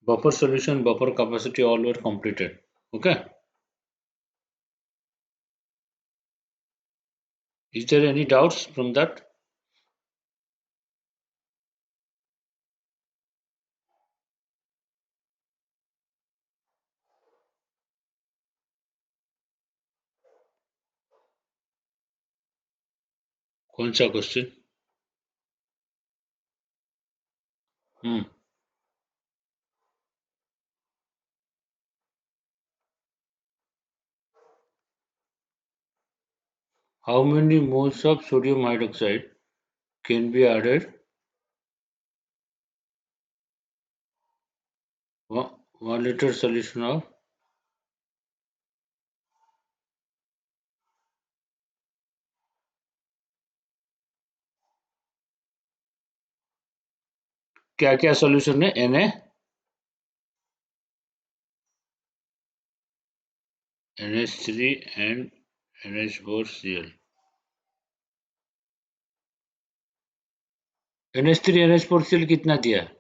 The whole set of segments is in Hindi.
Buffer solution, buffer capacity, all were completed. Okay. Is there any doubts from that? कौन सा question? How many moles of sodium hydroxide can be added? 1 liter solution of क्या क्या solution है? Na, NH3 and NH4Cl. NH3 NH4Cl कितना दिया है?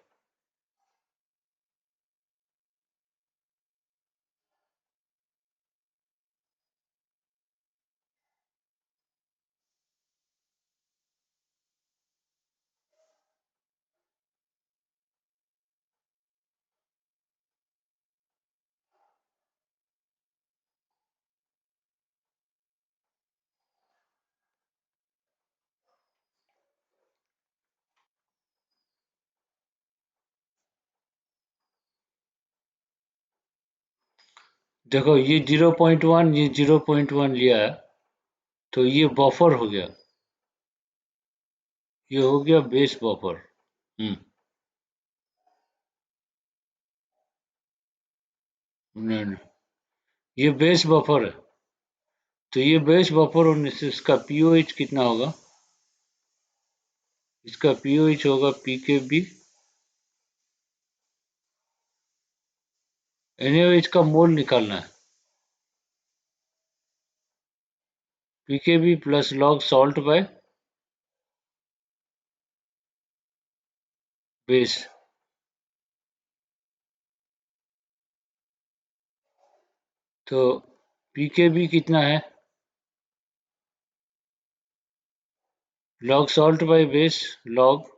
देखो ये 0.1 ये 0.1 लिया है तो ये बफर हो गया, ये हो गया बेस बफर। नहीं नहीं, ये बेस बफर है तो ये बेस बफर होने से इसका पीओएच कितना होगा? इसका पीओएच होगा पीकेबी। एनएओएच का मोल निकालना है, pKb plus log salt by base. तो पीकेबी कितना है? Log salt by base log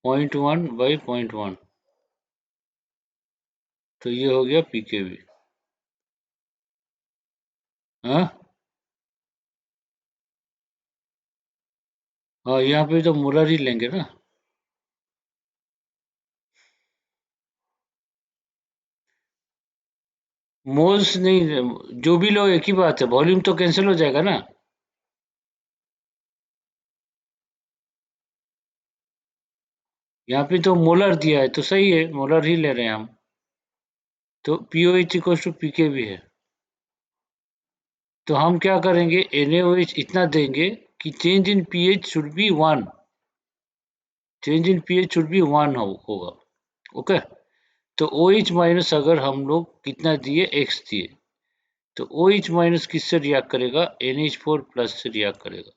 0.1 by 0.1, तो ये हो गया पीकेबी। हाँ हाँ, यहाँ पे तो मोलर ही लेंगे ना। मोल्स नहीं, जो भी लो एक ही बात है, वॉल्यूम तो कैंसिल हो जाएगा ना। यहाँ पे तो मोलर दिया है तो सही है, मोलर ही ले रहे हैं हम, तो पीओएच इक्वल टू पीकेबी है। तो हम क्या करेंगे, NaOH इतना देंगे कि change in pH should be 1, change in pH should be 1 होगा। ओके, तो OH माइनस अगर हम लोग कितना दिए, x दिए, तो OH माइनस किससे रिएक्ट करेगा? NH4 प्लस से रिएक्ट करेगा।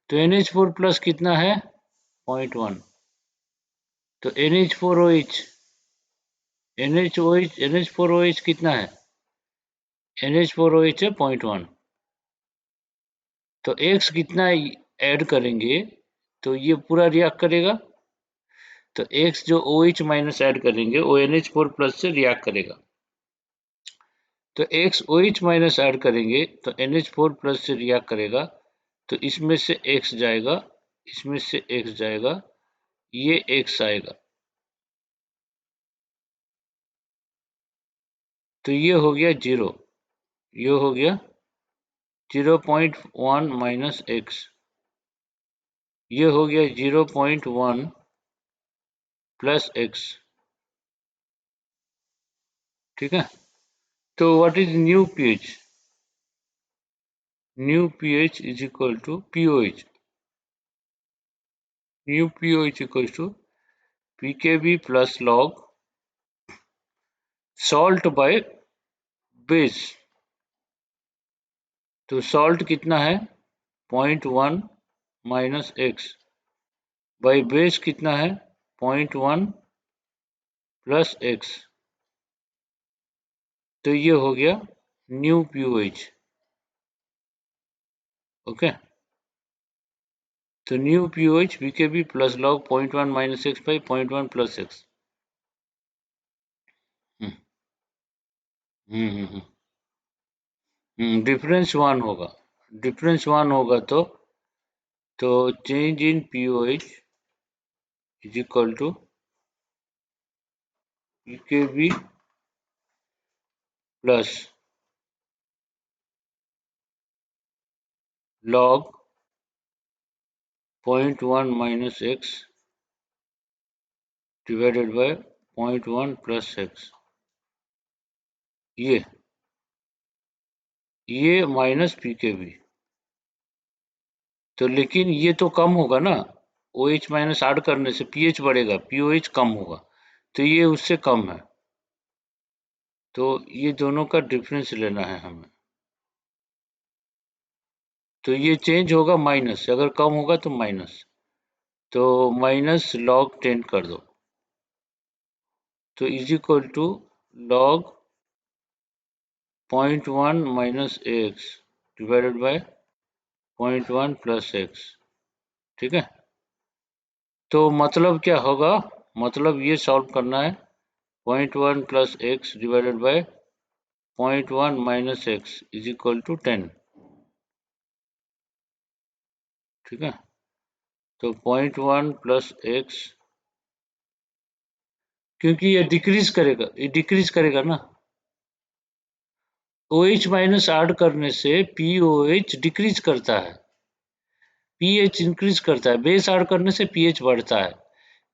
तो NH4 प्लस कितना है? 0.1। तो NH4OH, NH4OH कितना है? NH4OH है 0.1। तो X कितना ऐड करेंगे तो ये पूरा रिएक्ट करेगा, तो X जो OH माइनस ऐड करेंगे वो NH4 प्लस से रिएक्ट करेगा। तो X OH माइनस ऐड करेंगे तो NH4 प्लस से रिएक्ट करेगा, तो इसमें से X जाएगा, इसमें से X जाएगा, ये X आएगा, तो ये हो गया 0, ये हो गया 0.1 माइनस X, ये हो गया 0.1 प्लस X। ठीक है, तो what is new pH? New pH is equal to pOH, new pOH equal to pKb plus log salt by base. तो सॉल्ट कितना है? 0.1 माइनस एक्स बाई बेस कितना है? 0.1 प्लस एक्स, तो ये हो गया न्यू पीओएच। ओके, तो new pOH pKb plus log 0.1 minus X by 0.1 plus X. Difference 1 होगा, डिफरेंस 1 होगा तो change in pOH is equal to pKb plus log 0.1 minus x divided by 0.1 plus x। ये माइनस पीकेबी, तो लेकिन ये तो कम होगा ना, OH माइनस ऐड करने से पीएच बढ़ेगा, पीओएच कम होगा, तो ये उससे कम है, तो ये दोनों का डिफरेंस लेना है हमें। तो ये चेंज होगा माइनस, अगर कम होगा तो माइनस, तो माइनस log 10 कर दो, तो is equal to log 0.1 minus X divided by 0.1 plus X. ठीक है, तो मतलब क्या होगा, मतलब ये सॉल्व करना है 0.1 plus X divided by 0.1 minus X is equal to 10। ठीक है, तो 0.1 प्लस एक्स, क्योंकि ये डिक्रीज करेगा, ये डिक्रीज करेगा ना, OH माइनस ऐड करने से POH डिक्रीज करता है, pH इंक्रीज करता है, बेस ऐड करने से pH बढ़ता है,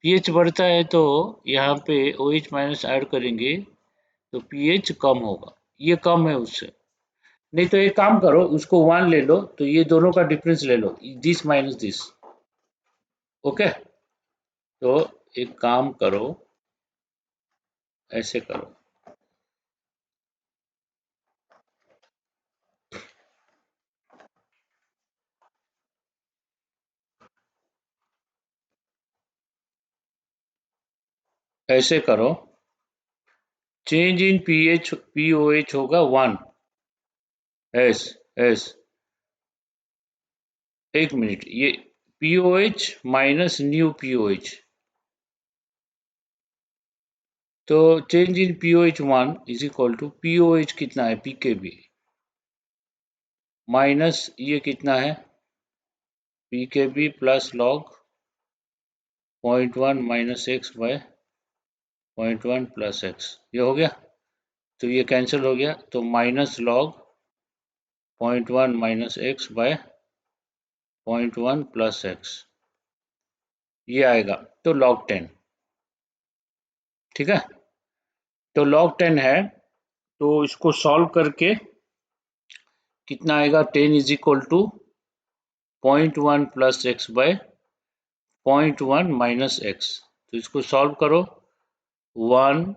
pH बढ़ता है तो यहाँ पे OH माइनस ऐड करेंगे तो pH कम होगा, ये कम है उससे। नहीं तो एक काम करो, उसको 1 ले लो, तो ये दोनों का डिफरेंस ले लो, दिस माइनस दिस। ओके, तो एक काम करो, ऐसे करो, ऐसे करो, चेंज इन पीएच पीओएच होगा 1। एस एस, एक मिनट, ये पीओएच माइनस न्यू पीओएच, तो change in pOH 1 is equal to pOH कितना है पीकेबी माइनस ये कितना है pKb plus log 0.1 minus X by 0.1 plus X, ये हो गया, तो ये कैंसिल हो गया, तो minus log 0.1 minus X by 0.1 plus X, ये आएगा, तो log 10। ठीक है, तो log 10 है, तो इसको सॉल्व करके कितना आएगा, 10 is equal to 0.1 plus X by 0.1 minus X, तो इसको सॉल्व करो, 1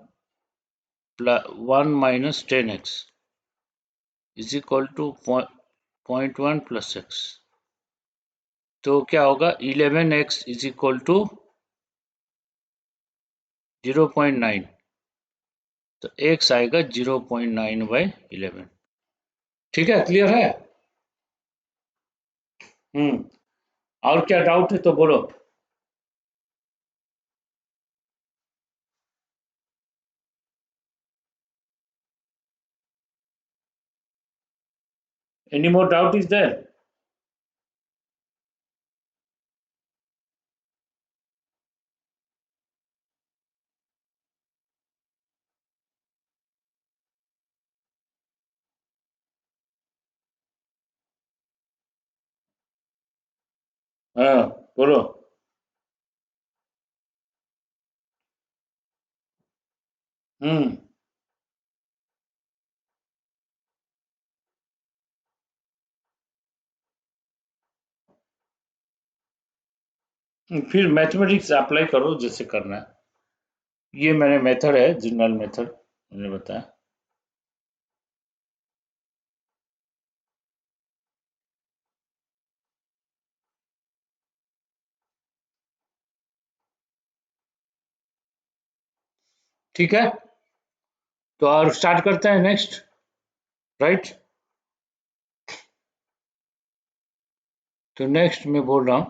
minus 10x is equal to 0.1 plus X, तो क्या होगा 11x इज इक्वल टू 0.9, तो x आएगा 0.9 बाई 11। ठीक है, क्लियर है? और क्या डाउट है तो बोलो। Any more doubt is there? हाँ, बोलो। हम्म, फिर मैथमेटिक्स अप्लाई करो जैसे करना है, ये मैंने मेथड है, जनरल मेथड मैंने बताया। ठीक है, तो और स्टार्ट करते हैं नेक्स्ट, राइट। तो नेक्स्ट मैं बोल रहा हूं,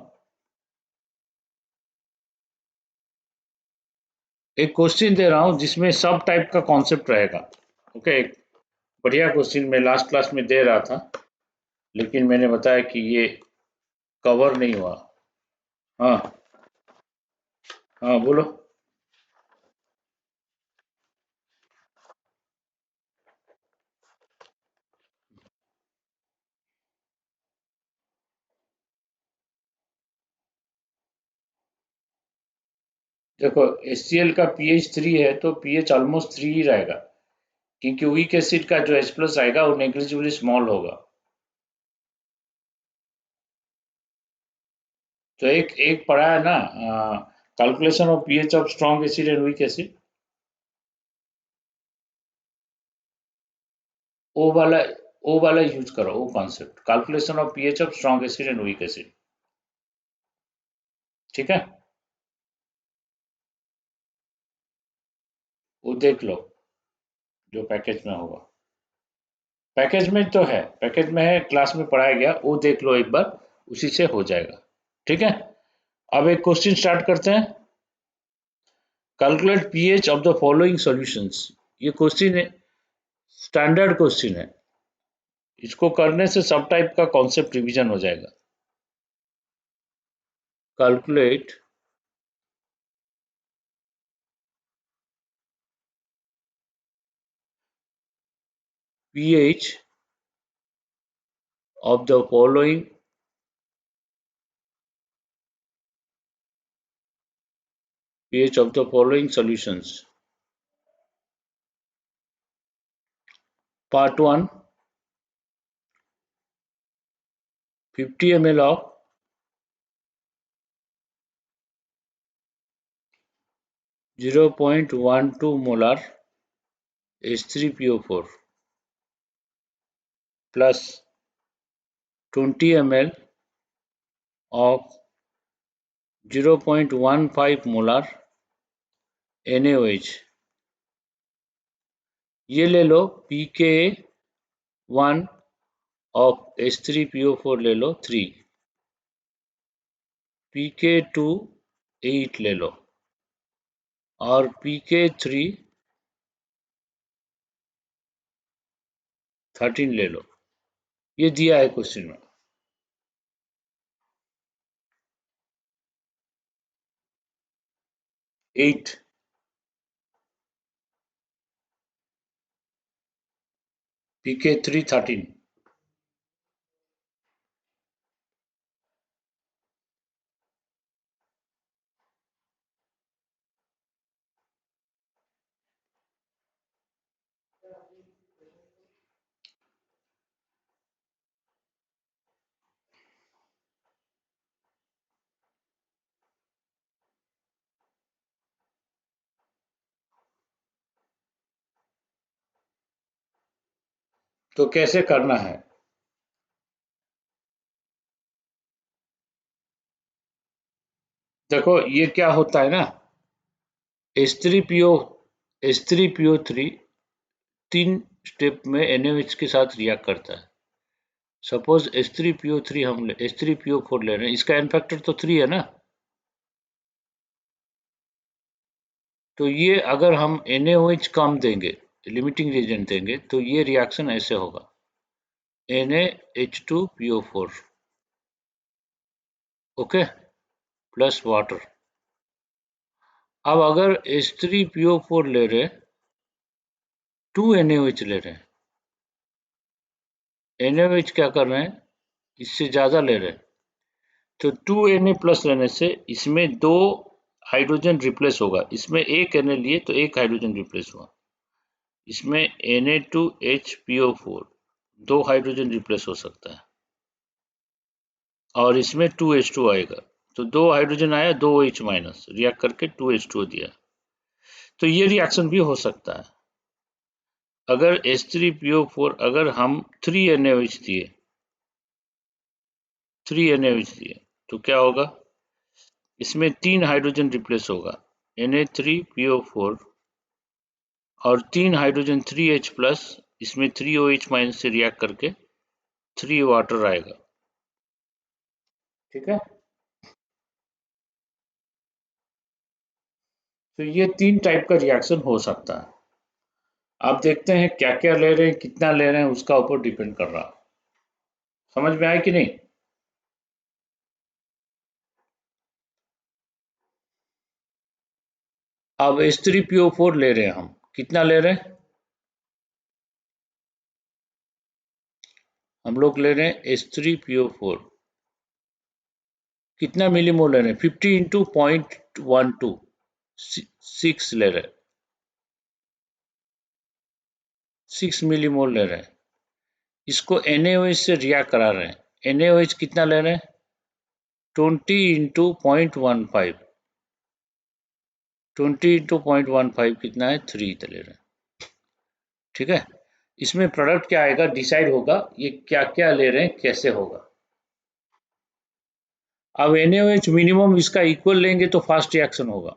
एक क्वेश्चन दे रहा हूं जिसमें सब टाइप का कॉन्सेप्ट रहेगा। ओके, एक बढ़िया क्वेश्चन मैं लास्ट क्लास में दे रहा था, लेकिन मैंने बताया कि ये कवर नहीं हुआ। हाँ हाँ बोलो। देखो, HCl का pH 3 है तो pH ऑलमोस्ट 3 ही रहेगा, क्योंकि वीक एसिड का जो H प्लस आएगा वो नेग्लिजिबली स्मॉल होगा। तो एक एक पढ़ा है ना, calculation of pH of strong acid and weak acid, वो वाला यूज करो, वो concept, calculation of pH of strong acid and weak acid. ठीक है, वो देख लो जो पैकेज में होगा। पैकेज में तो है, पैकेज में है, क्लास में पढ़ाया गया, वो देख लो एक बार, उसी से हो जाएगा। ठीक है, अब एक क्वेश्चन स्टार्ट करते हैं। Calculate pH of the following solutions. ये क्वेश्चन है, स्टैंडर्ड क्वेश्चन है, इसको करने से सब टाइप का कॉन्सेप्ट रिवीजन हो जाएगा। Calculate pH of the following pH of the following solutions. Part 1, 50 ml of 0.12 molar H3PO4 plus 20 ml of 0.15 molar NaOH। ये ले लो pKa1 of H3PO4 ले लो 3, pK2 8 ले लो, और pK3 13 ले लो। ये दिया है क्वेश्चन में। 8, pK3 13। तो कैसे करना है, देखो ये क्या होता है ना, H3PO H3PO3 3 स्टेप में NaOH के साथ रिएक्ट करता है। सपोज H3PO3 हम H3PO4 ले रहे हैं, इसका एन फैक्टर तो 3 है ना, तो ये अगर हम NaOH कम देंगे, लिमिटिंग रीजन देंगे, तो ये रिएक्शन ऐसे होगा, NaH2PO4, ओके, प्लस वाटर। अब अगर H3PO4 ले रहे, 2 NaOH ले रहे हैं, NaOH क्या कर रहे हैं, इससे ज्यादा ले रहे हैं, तो 2Na प्लस लेने से इसमें 2 हाइड्रोजन रिप्लेस होगा, इसमें एक Na लिए तो एक हाइड्रोजन रिप्लेस हुआ, इसमें Na2HPO4 2 हाइड्रोजन रिप्लेस हो सकता है, और इसमें 2H2 आएगा, तो 2 हाइड्रोजन आया, 2 H माइनस रिएक्ट करके 2H2 दिया। तो ये रिएक्शन भी हो सकता है। अगर H3PO4 अगर हम 3 NaOH दिए, 3 NaOH दिए, तो क्या होगा, इसमें 3 हाइड्रोजन रिप्लेस होगा, Na3PO4 और 3 हाइड्रोजन 3H प्लस, इसमें 3OH माइनस से रिएक्ट करके 3 वाटर आएगा। ठीक है, तो ये 3 टाइप का रिएक्शन हो सकता है। आप देखते हैं क्या क्या ले रहे हैं, कितना ले रहे हैं, उसका ऊपर डिपेंड कर रहा है। समझ में आया कि नहीं? अब H3PO4 ले रहे हैं हम, कितना ले रहे हैं? हम लोग ले रहे हैं H3PO4, कितना मिलीमोल ले रहे हैं? 50 इंटू 0.12, 6 ले रहे हैं, 6 मिलीमोल ले रहे हैं। इसको NaOH से रिएक्ट करा रहे हैं। NaOH कितना ले रहे हैं? 20 इंटू 0.15, 20 इंटू 0.15 कितना है? 3 ले रहे हैं। ठीक है, इसमें प्रोडक्ट क्या आएगा डिसाइड होगा, ये क्या क्या ले रहे हैं कैसे होगा। अब NaOH मिनिमम इसका इक्वल लेंगे तो फास्ट रिएक्शन होगा,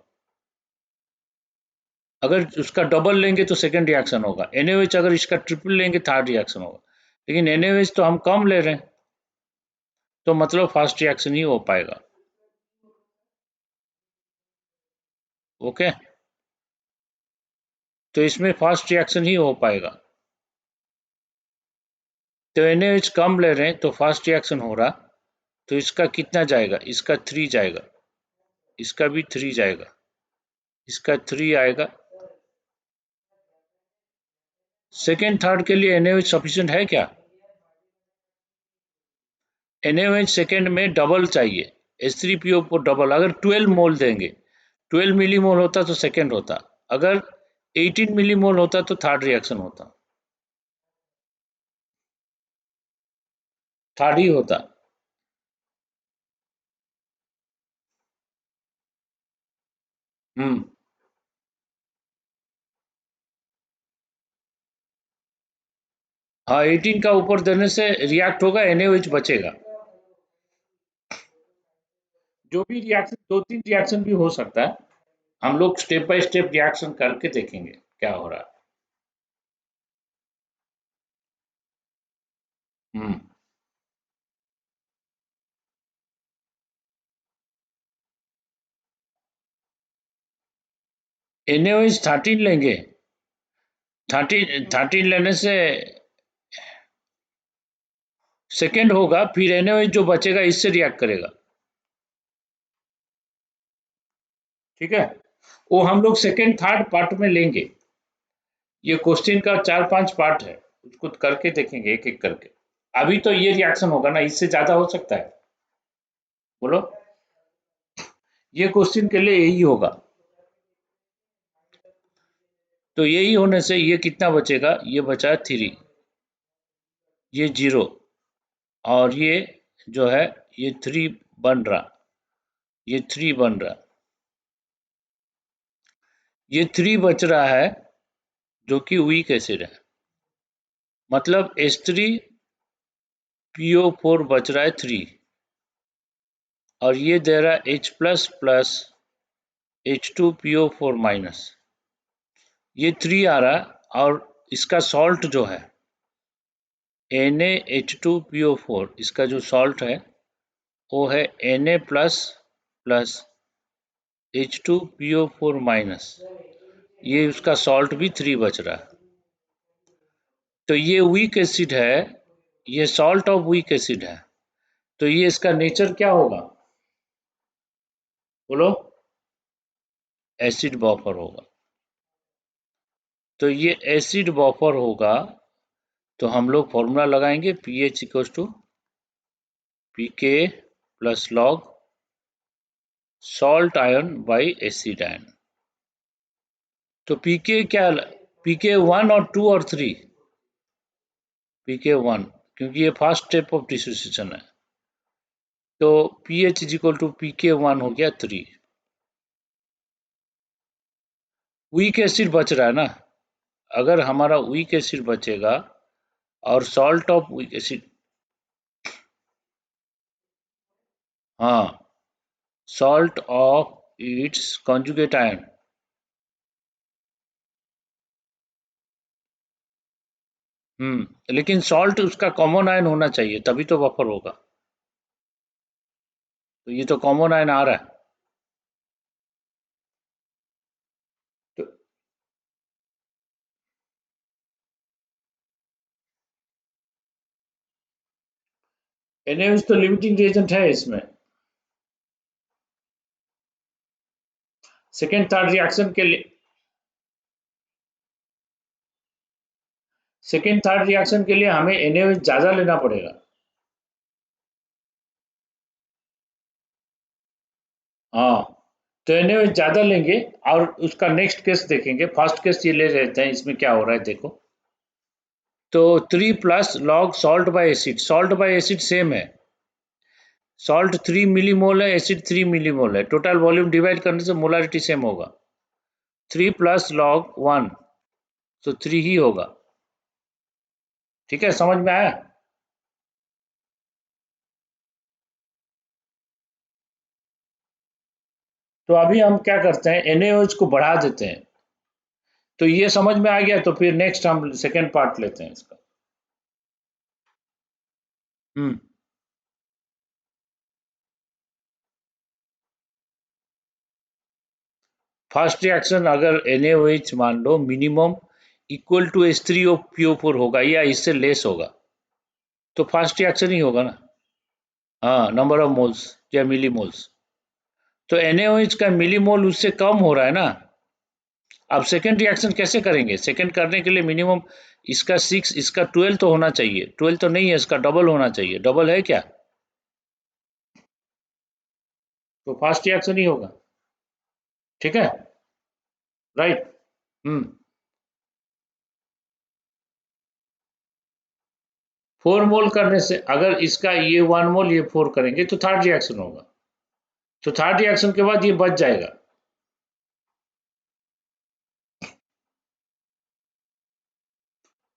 अगर उसका डबल लेंगे तो सेकंड रिएक्शन होगा। NaOH अगर इसका ट्रिपल लेंगे थर्ड रिएक्शन होगा, लेकिन NaOH तो हम कम ले रहे हैं, तो मतलब फास्ट रिएक्शन ही हो पाएगा। ओके, तो इसमें फास्ट रिएक्शन ही हो पाएगा। तो NaOH कम ले रहे हैं तो फास्ट रिएक्शन हो रहा, तो इसका कितना जाएगा? इसका 3 जाएगा, इसका भी 3 जाएगा, इसका 3 आएगा। सेकेंड थर्ड के लिए NaOH सफिशिएंट है क्या? NaOH सेकेंड में डबल चाहिए, H3PO को डबल, अगर 12 मोल देंगे, 12 मिलीमोल होता तो सेकेंड होता, अगर 18 मिलीमोल होता तो थर्ड रिएक्शन होता, थर्ड ही होता। हम्म, हाँ 18 का ऊपर देने से रिएक्ट होगा, NaOH बचेगा। जो भी रिएक्शन, दो तीन रिएक्शन भी हो सकता है, हम लोग स्टेप बाय स्टेप रिएक्शन करके देखेंगे क्या हो रहा है। NaOH 13 लेंगे, 13 लेने से सेकेंड होगा, फिर NaOH जो बचेगा इससे रिएक्ट करेगा। ठीक है, वो हम लोग सेकेंड थर्ड पार्ट में लेंगे, ये क्वेश्चन का 4-5 पार्ट है, उसको करके देखेंगे एक एक करके। अभी तो ये रिएक्शन होगा ना, इससे ज्यादा हो सकता है? बोलो, ये क्वेश्चन के लिए यही होगा, तो यही होने से ये कितना बचेगा? ये बचा 3, ये 0, और ये जो है ये 3 बन रहा, ये 3 बन रहा, ये 3 बच रहा है, जो कि वीक एसिड है, मतलब H3PO4 बच रहा है 3, और ये दे रहा है H plus plus H2PO4 minus, ये 3 आ रहा, और इसका सॉल्ट जो है NaH2PO4, इसका जो सॉल्ट है वो है Na plus plus H2PO4 minus, ये उसका सॉल्ट भी 3 बच रहा है। तो ये वीक एसिड है, ये सॉल्ट ऑफ वीक एसिड है, तो ये इसका नेचर क्या होगा? बोलो, एसिड बफर होगा। तो ये एसिड बफर होगा, तो हम लोग फॉर्मूला लगाएंगे pH equal to pK plus log salt ion by acid ion. तो pK क्या, pK 1 और 2 और 3? pK 1, क्योंकि ये फर्स्ट स्टेप ऑफ डिसोसिएशन है, तो pH is equal to pK 1 हो गया 3। वीक एसिड बच रहा है ना, अगर हमारा वीक एसिड बचेगा और सॉल्ट ऑफ वीक एसिड, हाँ, salt of its conjugate ion, लेकिन सॉल्ट उसका कॉमन आयन होना चाहिए तभी तो बफर होगा। तो ये तो कॉमन आयन आ रहा है। तो NaOH तो लिमिटिंग रिएजेंट है इसमें। सेकेंड थर्ड रिएक्शन के लिए हमें NaOH ज्यादा लेना पड़ेगा। हाँ, तो NaOH ज्यादा लेंगे और उसका नेक्स्ट केस देखेंगे। फर्स्ट केस ये ले लेते हैं, इसमें क्या हो रहा है देखो। तो 3 plus log salt by acid, salt by acid same है। सॉल्ट 3 मिलीमोल है, एसिड 3 मिलीमोल है। टोटल वॉल्यूम डिवाइड करने से मोलारिटी सेम होगा। 3 प्लस लॉग 1 तो 3 ही होगा। ठीक है, समझ में आया? तो अभी हम क्या करते हैं, NaOH को बढ़ा देते हैं। तो ये समझ में आ गया, तो फिर नेक्स्ट हम सेकेंड पार्ट लेते हैं इसका। हम्म फर्स्ट रिएक्शन अगर NaOH मान लो मिनिमम इक्वल टू H3PO4 होगा या इससे लेस होगा तो फर्स्ट रिएक्शन ही होगा ना। हाँ, नंबर ऑफ मोल्स या मिलीमोल्स। तो NaOH का मिलीमोल उससे कम हो रहा है ना। अब सेकेंड रिएक्शन कैसे करेंगे? सेकेंड करने के लिए मिनिमम इसका 6 इसका 12 तो होना चाहिए। 12 तो नहीं है, इसका डबल होना चाहिए। डबल है क्या? तो फास्ट रिएक्शन ही होगा। ठीक है, राइट। हम्म 4 मोल करने से अगर इसका ये 1 मोल ये 4 करेंगे तो थर्ड रिएक्शन होगा। तो थर्ड रिएक्शन के बाद ये बच जाएगा।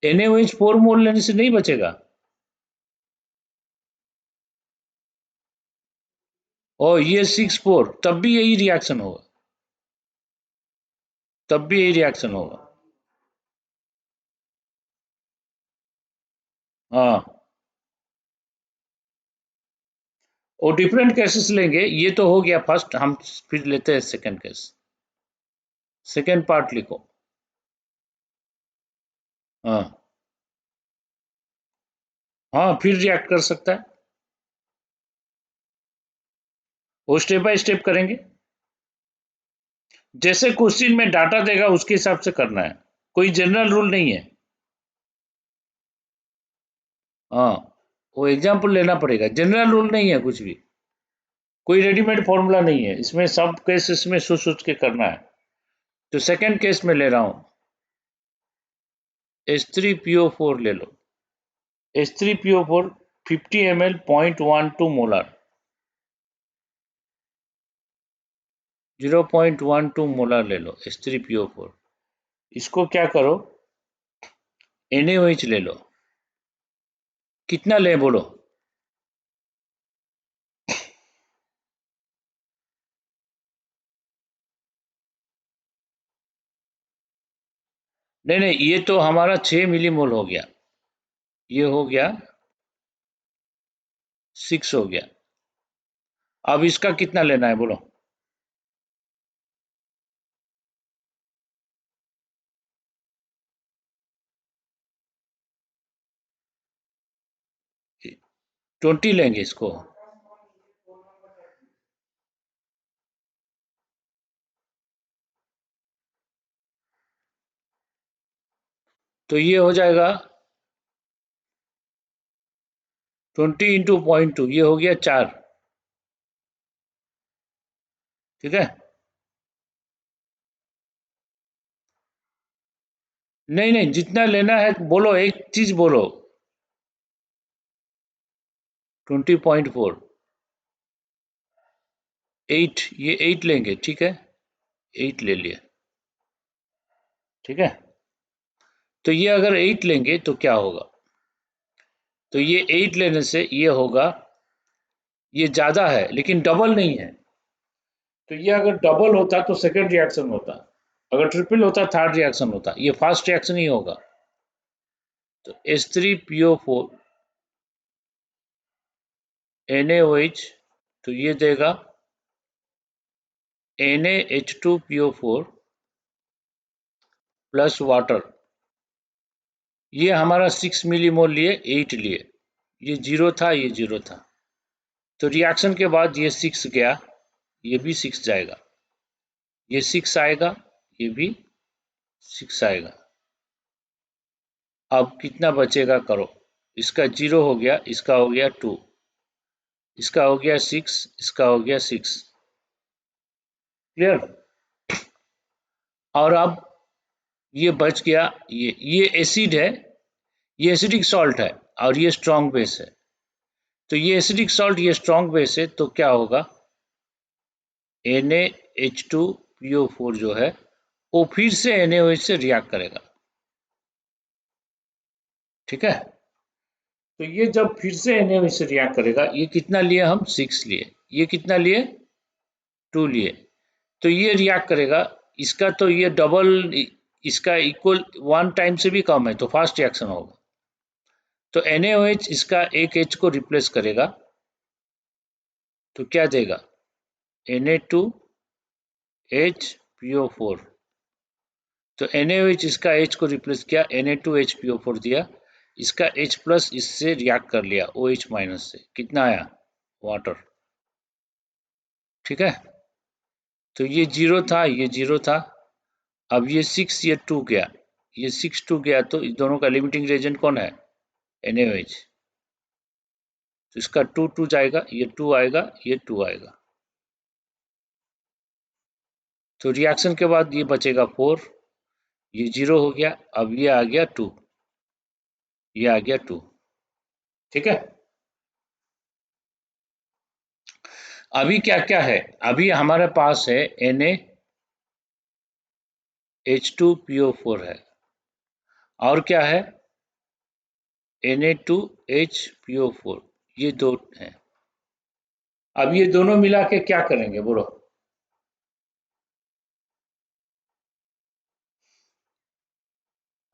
NaOH 4 मोल लेने से नहीं बचेगा। और ये 6 4 तब भी यही रिएक्शन होगा। तब भी यही रिएक्शन होगा। हाँ, और डिफरेंट केसेस लेंगे। ये तो हो गया फर्स्ट, हम फिर लेते हैं सेकंड केस। सेकंड पार्ट लिखो। हाँ हाँ, फिर रिएक्ट कर सकता है। वो स्टेप बाय स्टेप करेंगे। जैसे क्वेश्चन में डाटा देगा उसके हिसाब से करना है। कोई जनरल रूल नहीं है। हाँ, वो एग्जाम्पल लेना पड़ेगा। जनरल रूल नहीं है कुछ भी। कोई रेडीमेड फॉर्मूला नहीं है इसमें। सब केस इसमें सोच सोच के करना है। तो सेकंड केस में ले रहा हूं। H3PO4 ले लो। H3PO4 50 ml 0.12 molar. 0.12 मोलर ले लो H3PO4। इसको क्या करो, NaOH ले लो। कितना ले बोलो? नहीं नहीं, ये तो हमारा 6 मिलीमोल हो गया। ये हो गया 6 हो गया। अब इसका कितना लेना है बोलो? ट्वेंटी लेंगे इसको। तो ये हो जाएगा 20 × 0.2, ये हो गया 4। ठीक है। नहीं नहीं, जितना लेना है बोलो, एक चीज बोलो। 20.4। 8, ये 8 लेंगे। ठीक है, 8 ले लिए। ठीक है। तो ये अगर 8 लेंगे तो क्या होगा? तो ये 8 लेने से ये होगा, ये ज्यादा है लेकिन डबल नहीं है। तो ये अगर डबल होता तो सेकेंड रिएक्शन होता। अगर ट्रिपल होता थर्ड रिएक्शन होता। ये फर्स्ट रिएक्शन ही होगा। तो H3PO4 NaOH, तो ये देगा NaH2PO4 प्लस वाटर। ये हमारा 6 मिलीमोल लिए 8 लिए, ये 0 था, ये 0 था। तो रिएक्शन के बाद ये 6 गया, ये भी 6 जाएगा, ये 6 आएगा, ये भी 6 आएगा। अब कितना बचेगा करो, इसका 0 हो गया, इसका हो गया 2, इसका हो गया 6, इसका हो गया 6। क्लियर? और अब ये बच गया, ये एसिड है, ये एसिडिक सॉल्ट है और ये स्ट्रॉन्ग बेस है। तो ये एसिडिक सॉल्ट, ये स्ट्रॉन्ग बेस है, तो क्या होगा, NaH2PO4 जो है वो फिर से NaOH से रिएक्ट करेगा। ठीक है? तो ये जब फिर से NaOH से रिएक्ट करेगा, ये कितना लिए हम, 6 लिए, ये कितना लिए, 2 लिए, तो ये रिएक्ट करेगा, इसका तो ये डबल, इसका इक्वल 1 टाइम से भी कम है, तो फास्ट रिएक्शन होगा। तो NaOH इसका एक H को रिप्लेस करेगा, तो क्या देगा, Na2HPO4। तो NaOH इसका H को रिप्लेस किया, Na2HPO4 दिया, इसका H प्लस इससे रिएक्ट कर लिया OH माइनस से, कितना आया, वाटर। ठीक है? तो ये 0 था, ये 0 था, अब ये 6, ये 2 गया, ये 6 2 गया, तो इस दोनों का लिमिटिंग रिएजेंट कौन है, NaOH। तो इसका 2 2 जाएगा, ये 2 आएगा, ये 2 आएगा। तो रिएक्शन के बाद ये बचेगा 4, ये 0 हो गया, अब ये आ गया 2, ये आ गया 2। ठीक है? अभी क्या क्या है, अभी हमारे पास है NaH2PO4 है, और क्या है, Na2HPO4, ये दो हैं। अब ये दोनों मिला के क्या करेंगे बोलो,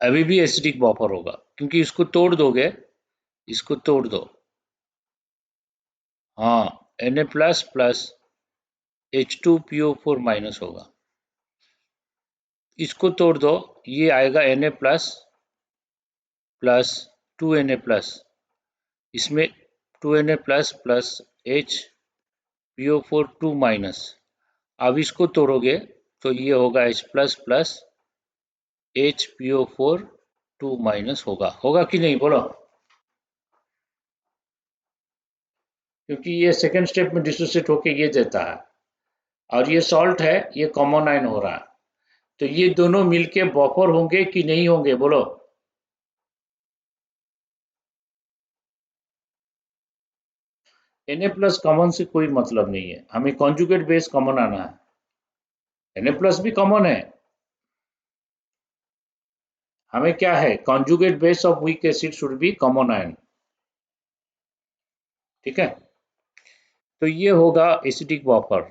अभी भी एसिडिक बफर होगा, क्योंकि इसको तोड़ दोगे, इसको तोड़ दो, हाँ, Na plus plus H2PO4 minus होगा, इसको तोड़ दो, ये आएगा Na plus plus 2Na plus, इसमें 2Na plus plus HPO4 2 minus. अब इसको तोड़ोगे तो ये होगा H plus plus HPO4 2 minus होगा, होगा कि नहीं बोलो, क्योंकि ये सेकेंड स्टेप में डिसोसिएट होके ये देता है, और ये सॉल्ट है, ये कॉमन आयन हो रहा है, तो ये दोनों मिलके बफर होंगे कि नहीं होंगे बोलो, Na प्लस कॉमन से कोई मतलब नहीं है, हमें कॉन्जुगेट बेस कॉमन आना है। Na प्लस भी कॉमन है, हमें क्या है, conjugate base of weak acid should be common ion. ठीक है? तो ये होगा एसिडिक बफर।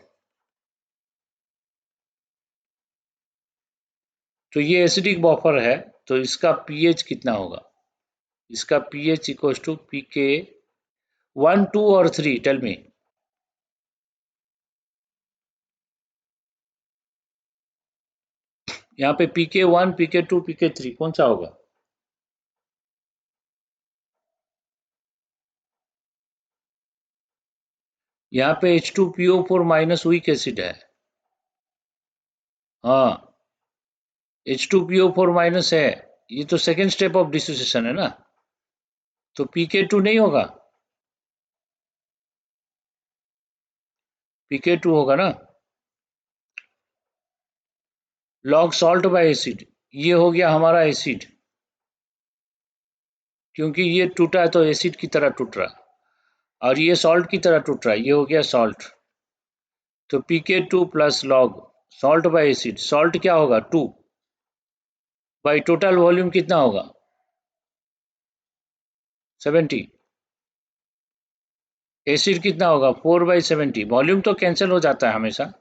तो ये एसिडिक बफर है, तो इसका पीएच कितना होगा, इसका पीएच इक्वल टू पीके 1 2 और 3, टेल मी। यहाँ पे pK1 pK2 pK3 कौन सा होगा, यहाँ पे H2PO4 माइनस वीक एसिड है, हाँ, H2PO4 माइनस है, ये तो सेकेंड स्टेप ऑफ डिसोसिएशन है ना, तो pK2 नहीं होगा, pK2 होगा ना, लॉग सॉल्ट बाय एसिड, ये हो गया हमारा एसिड, क्योंकि ये टूटा है तो एसिड की तरह टूट रहा, और ये सॉल्ट की तरह टूट रहा है, ये हो गया सॉल्ट। तो pK2 plus log salt by acid, salt क्या होगा 2 बाई टोटल वॉल्यूम कितना होगा 70, एसिड कितना होगा 4/70, वॉल्यूम तो कैंसिल हो जाता है हमेशा,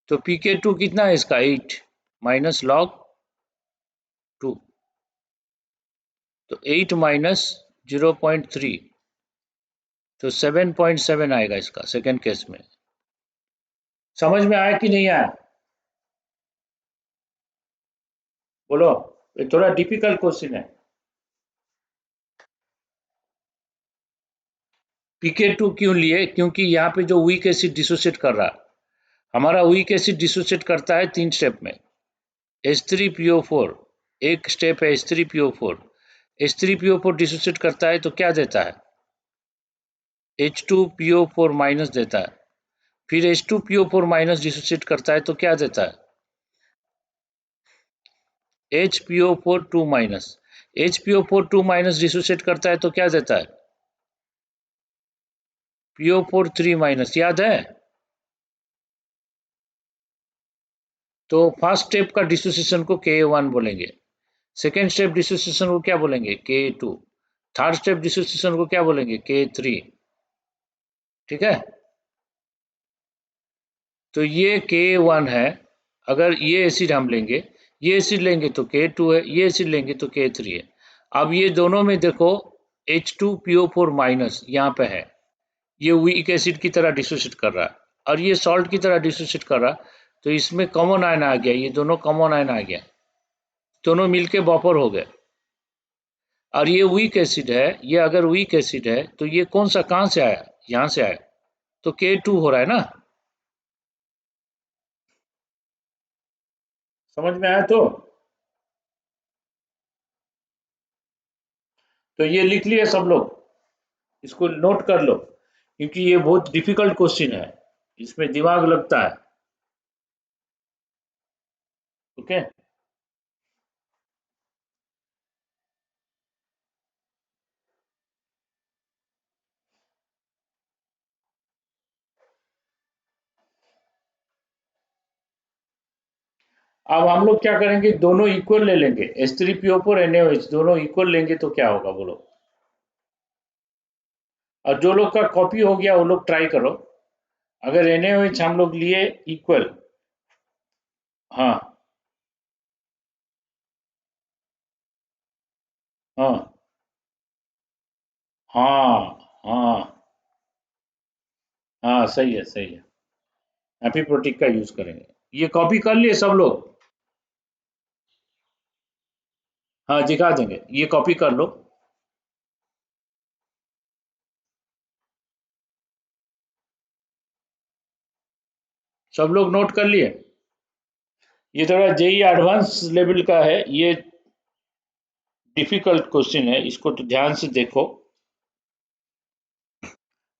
तो pK2 कितना है इसका 8 माइनस लॉग 2, तो 8 माइनस 0.3 तो 7.7 आएगा इसका सेकेंड केस में। समझ में आया कि नहीं आया? बोलो, ये थोड़ा डिफिकल्ट क्वेश्चन है। pK2 क्यों लिए? क्योंकि यहाँ पे जो वीक एसिड डिसोसिएट कर रहा है, हमारा वीक एसिड डिसोसिएट करता है 3 स्टेप में। H3PO4 एक स्टेप है, H3PO4। H3PO4 डिसोसिएट करता है तो क्या देता है? H2PO4 माइनस देता है। फिर H2PO4 माइनस डिसोसिएट करता है तो क्या देता है? HPO4 2 minus. HPO4 2 minus dissociate करता है तो क्या देता है? PO4 3 minus. याद है? तो फर्स्ट स्टेप का डिसोसिएशन को Ka1 बोलेंगे, सेकेंड स्टेप डिसोसिएशन को क्या बोलेंगे? Ka2, थर्ड स्टेप डिसोसिएशन को क्या बोलेंगे? Ka3। ठीक है, तो ये Ka1 है। अगर ये एसिड हम लेंगे, ये एसिड लेंगे तो Ka2 है, ये एसिड लेंगे तो Ka3 है। अब ये दोनों में देखो H2PO4 माइनस यहाँ पे है, ये वीक एसिड की तरह डिसोसिएट कर रहा है और ये सॉल्ट की तरह डिसोसिएट कर रहा है, तो इसमें कॉमन आयन आ गया, ये दोनों कॉमन आयन आ गया, दोनों मिलके बफर हो गए। और ये वीक एसिड है, ये अगर वीक एसिड है तो ये कौन सा कहां से आया? यहां से आया, तो K2 हो रहा है ना। समझ में आया? तो ये लिख लिया सब लोग, इसको नोट कर लो, क्योंकि ये बहुत डिफिकल्ट क्वेश्चन है, इसमें दिमाग लगता है। ओके, अब हम लोग क्या करेंगे, दोनों इक्वल ले लेंगे, H3PO4 NaOH दोनों इक्वल लेंगे तो क्या होगा बोलो। और जो लोग का कॉपी हो गया वो लोग ट्राई करो। अगर NaOH हम लोग लिए इक्वल, हाँ हाँ हाँ हाँ हाँ, सही है सही है, एपीप्रोटिक का यूज करेंगे। ये कॉपी कर लिए सब लोग? हाँ दिखा देंगे, ये कॉपी कर लो। सब लोग नोट कर लिए? ये थोड़ा जेई एडवांस लेवल का है, ये डिफिकल्ट क्वेश्चन है, इसको तो ध्यान से देखो।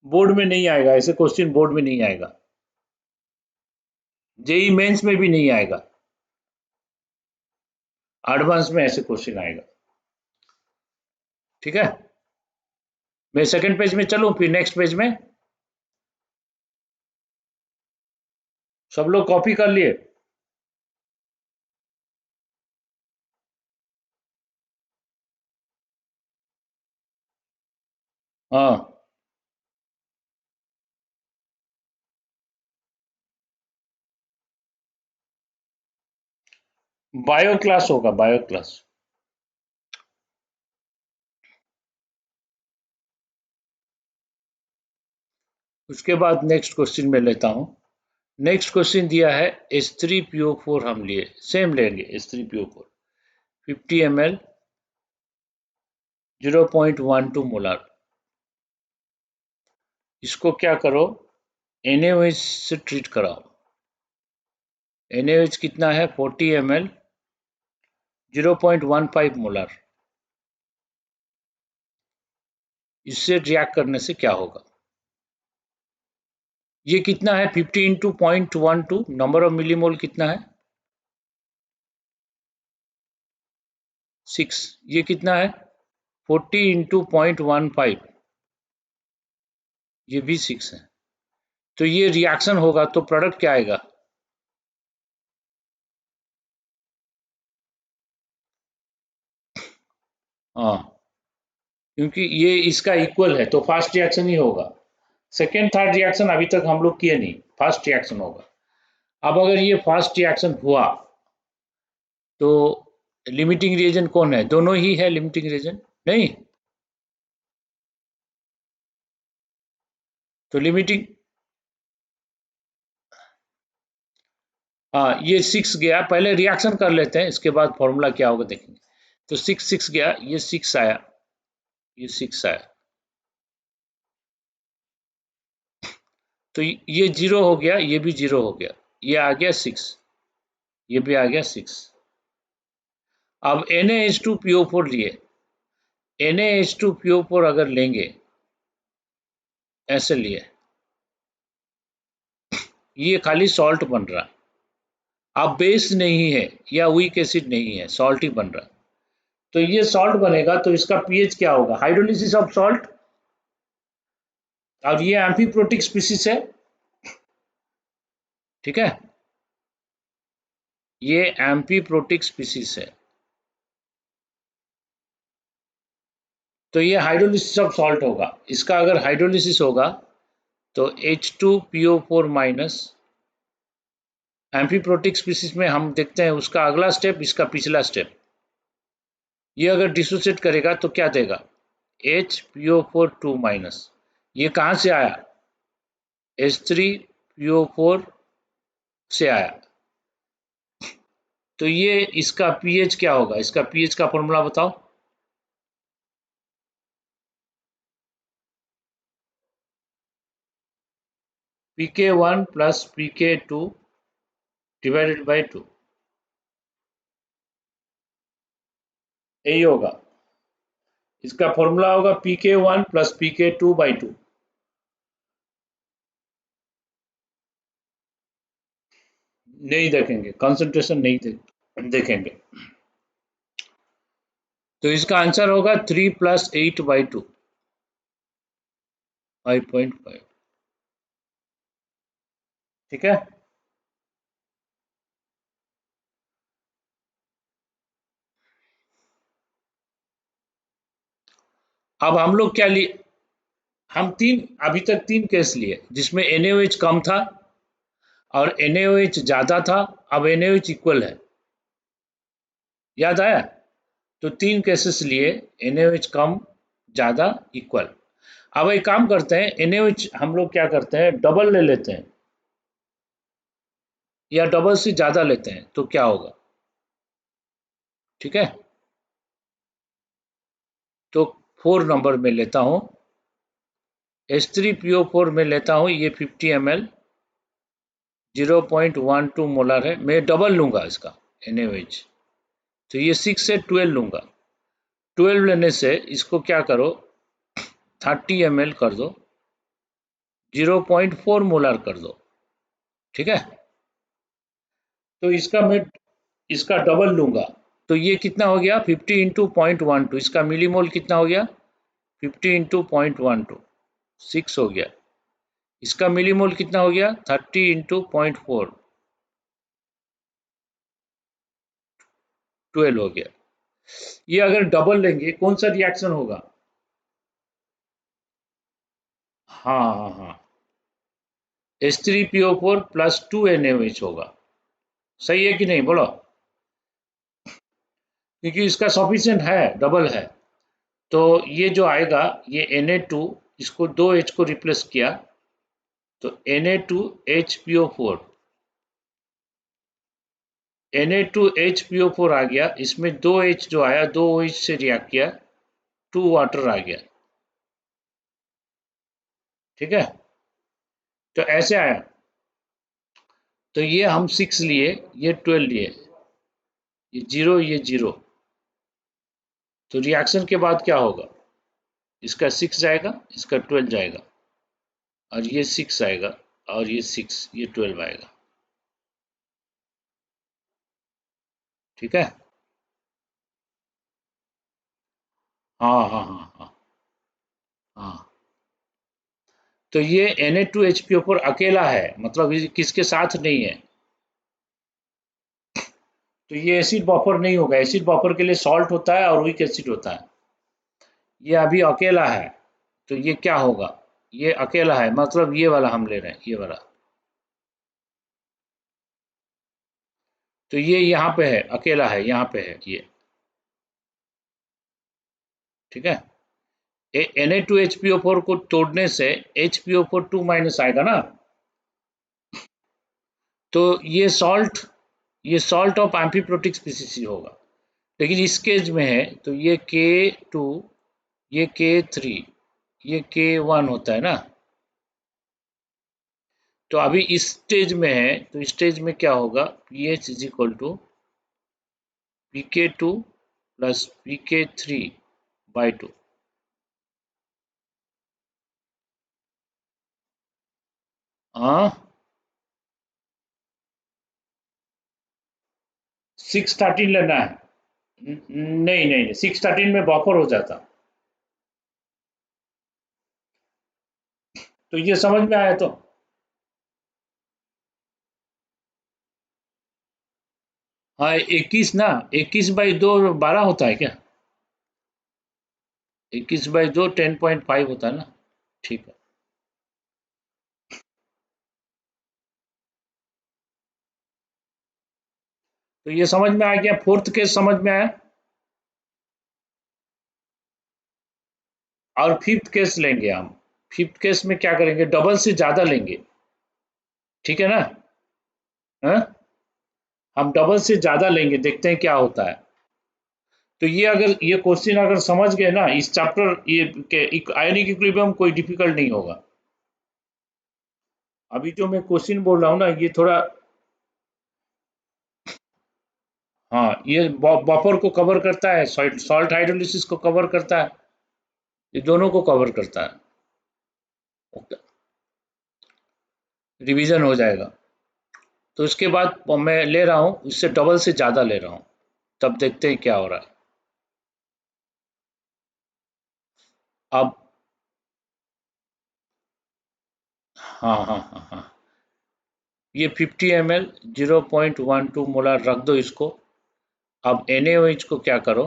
बोर्ड में नहीं आएगा ऐसे क्वेश्चन, बोर्ड में नहीं आएगा, जेई मेंस में भी नहीं आएगा, एडवांस में ऐसे क्वेश्चन आएगा। ठीक है, मैं सेकंड पेज में चलूं फिर नेक्स्ट पेज में? सब लोग कॉपी कर लिए? हाँ, बायो क्लास होगा, बायो क्लास। उसके बाद नेक्स्ट क्वेश्चन में लेता हूं। नेक्स्ट क्वेश्चन दिया है H3PO4 हम लिए, सेम लेंगे H3PO4 50 ml 0.12 मोलर। इसको क्या करो, NaOH से ट्रीट कराओ। NaOH कितना है? 40 ml 0.15 मोलर। इससे रिएक्ट करने से क्या होगा? ये कितना है? 50 इंटू 0.12, नंबर ऑफ मिलीमोल कितना है? 6। ये कितना है? 40 इंटू 0.15, ये भी 6 है। तो ये रिएक्शन होगा तो प्रोडक्ट क्या आएगा? हाँ, क्योंकि ये इसका इक्वल है तो फास्ट रिएक्शन ही होगा। सेकेंड थर्ड रिएक्शन अभी तक हम लोग किए नहीं, फास्ट रिएक्शन होगा। अब अगर ये फास्ट रिएक्शन हुआ तो लिमिटिंग रिएजेंट कौन है? दोनों ही है लिमिटिंग रिएजेंट। नहीं, तो लिमिटिंग, हाँ ये 6 गया, पहले रिएक्शन कर लेते हैं, इसके बाद फॉर्मूला क्या होगा देखेंगे। तो 6 गया, ये 6 आया, ये 6 आया, तो ये 0 हो गया, ये भी 0 हो गया, ये आ गया 6, ये भी आ गया 6। अब Na H2PO4 लिए, Na H2PO4 अगर लेंगे, ऐसे लिए, ये खाली सॉल्ट बन रहा, अब बेस नहीं है या वीक एसिड नहीं है, सॉल्ट ही बन रहा। तो ये सॉल्ट बनेगा, तो इसका पीएच क्या होगा, हाइड्रोलिसिस ऑफ सॉल्ट, और ये एम्फीप्रोटिक स्पीसीज है, ठीक है, ये एम्फीप्रोटिक स्पीसीज है। तो ये हाइड्रोलिसिस ऑफ सॉल्ट होगा, इसका अगर हाइड्रोलिसिस होगा तो H2PO4 माइनस, एम्फीप्रोटिक स्पीसीज में हम देखते हैं उसका अगला स्टेप, इसका पिछला स्टेप, ये अगर डिसोसिएट करेगा तो क्या देगा, HPO4 2 माइनस, ये कहाँ से आया, H3PO4 से आया। तो ये इसका पीएच क्या होगा, इसका पीएच का फॉर्मूला बताओ। pK1 plus pK2 divided by 2, यही होगा, इसका फॉर्मूला होगा pK1 प्लस pK2/2। नहीं देखेंगे, कंसंट्रेशन नहीं देखेंगे। तो इसका आंसर होगा 3 प्लस 8/2, 5.5, ठीक है। अब हम लोग क्या लिए, हम अभी तक तीन केस लिए जिसमें NaOH कम था और NaOH ज्यादा था, अब NaOH इक्वल है, याद आया। तो तीन केसेस लिए, NaOH कम, ज्यादा, इक्वल। अब एक काम करते हैं, NaOH हम लोग क्या करते हैं, डबल ले लेते हैं या डबल से ज्यादा लेते हैं, तो क्या होगा, ठीक है। तो 4 नंबर में लेता हूं, H3PO4 में लेता हूं, ये 50 ml, 0.12 मोलर है, मैं डबल लूंगा इसका NaOH, तो ये 6 से 12 लूंगा। 12 लेने से इसको क्या करो, 30 ml कर दो, 0.4 मोलर कर दो, ठीक है। तो इसका मैं इसका डबल लूंगा, तो ये कितना हो गया, 50 इंटू 0.12, इसका मिलीमोल कितना हो गया, 50 इंटू 0.12, 6 हो गया। इसका मिलीमोल कितना हो गया, 30 इंटू 0.4, 12 हो गया। ये अगर डबल लेंगे कौन सा रिएक्शन होगा, हाँ हाँ हाँ, H3PO4 प्लस 2NaOH होगा, सही है कि नहीं बोलो, क्योंकि इसका सफिशिएंट है, डबल है। तो ये जो आएगा, ये Na2, इसको 2H को रिप्लेस किया, तो Na2HPO4, Na2HPO4 आ गया, इसमें 2H जो आया, 2OH से रिएक्ट किया, 2 वाटर आ गया, ठीक है। तो ऐसे आया, तो ये हम 6 लिए, ये 12 लिए, ये 0, ये 0, तो रिएक्शन के बाद क्या होगा, इसका 6 जाएगा, इसका 12 जाएगा, और ये 6 आएगा, और ये 6, ये 12 आएगा, ठीक है। हाँ हाँ हाँ हाँ हाँ। तो ये Na2HPO4 अकेला है, मतलब ये किसके साथ नहीं है, तो ये एसिड बफर नहीं होगा, एसिड बफर के लिए सॉल्ट होता है और वीक एसिड होता है, ये अभी अकेला है, तो ये क्या होगा, ये अकेला है, मतलब ये वाला हम ले रहे हैं, ये वाला, तो ये यहाँ पे है, अकेला है, यहाँ पे है ये, ठीक है। Na2HPO4 को तोड़ने से HPO4 2 माइनस आएगा ना, तो ये सॉल्ट ऑफ एम्फीप्रोटिक स्पीसीज होगा। लेकिन इस केस में है तो ये K2, ये K3, ये K1 होता है ना। तो अभी इस स्टेज में है, तो इस स्टेज में क्या होगा, pH is equal to pK2 plus pK3/2। हाँ, 613 लेना है। नहीं नहीं नहीं, 613 में बफर हो जाता। तो ये समझ में आया तो। हाँ, 21 ना, 21/2 12 होता है क्या? 21/2 10.5 होता है ना। ठीक है। तो ये समझ में आ गया, फोर्थ केस समझ में आया। और फिफ्थ केस लेंगे हम। फिफ्थ केस में क्या करेंगे, डबल से ज्यादा लेंगे। ठीक है ना। हाँ? हम डबल से ज्यादा लेंगे, देखते हैं क्या होता है। तो ये अगर ये क्वेश्चन अगर समझ गए ना इस चैप्टर, ये आयनिक इक्विलिब्रियम कोई डिफिकल्ट नहीं होगा। अभी जो मैं क्वेश्चन बोल रहा हूँ ना, ये थोड़ा, हाँ, ये बफर को कवर करता है, सॉल्ट हाइड्रोलिसिस को कवर करता है, ये दोनों को कवर करता है। रिवीजन हो जाएगा। तो इसके बाद मैं ले रहा हूँ, इससे डबल से ज़्यादा ले रहा हूँ, तब देखते हैं क्या हो रहा है। अब हाँ हाँ हाँ हाँ, ये 50 ml 0.12 मोलार रख दो इसको। अब NaOH को क्या करो,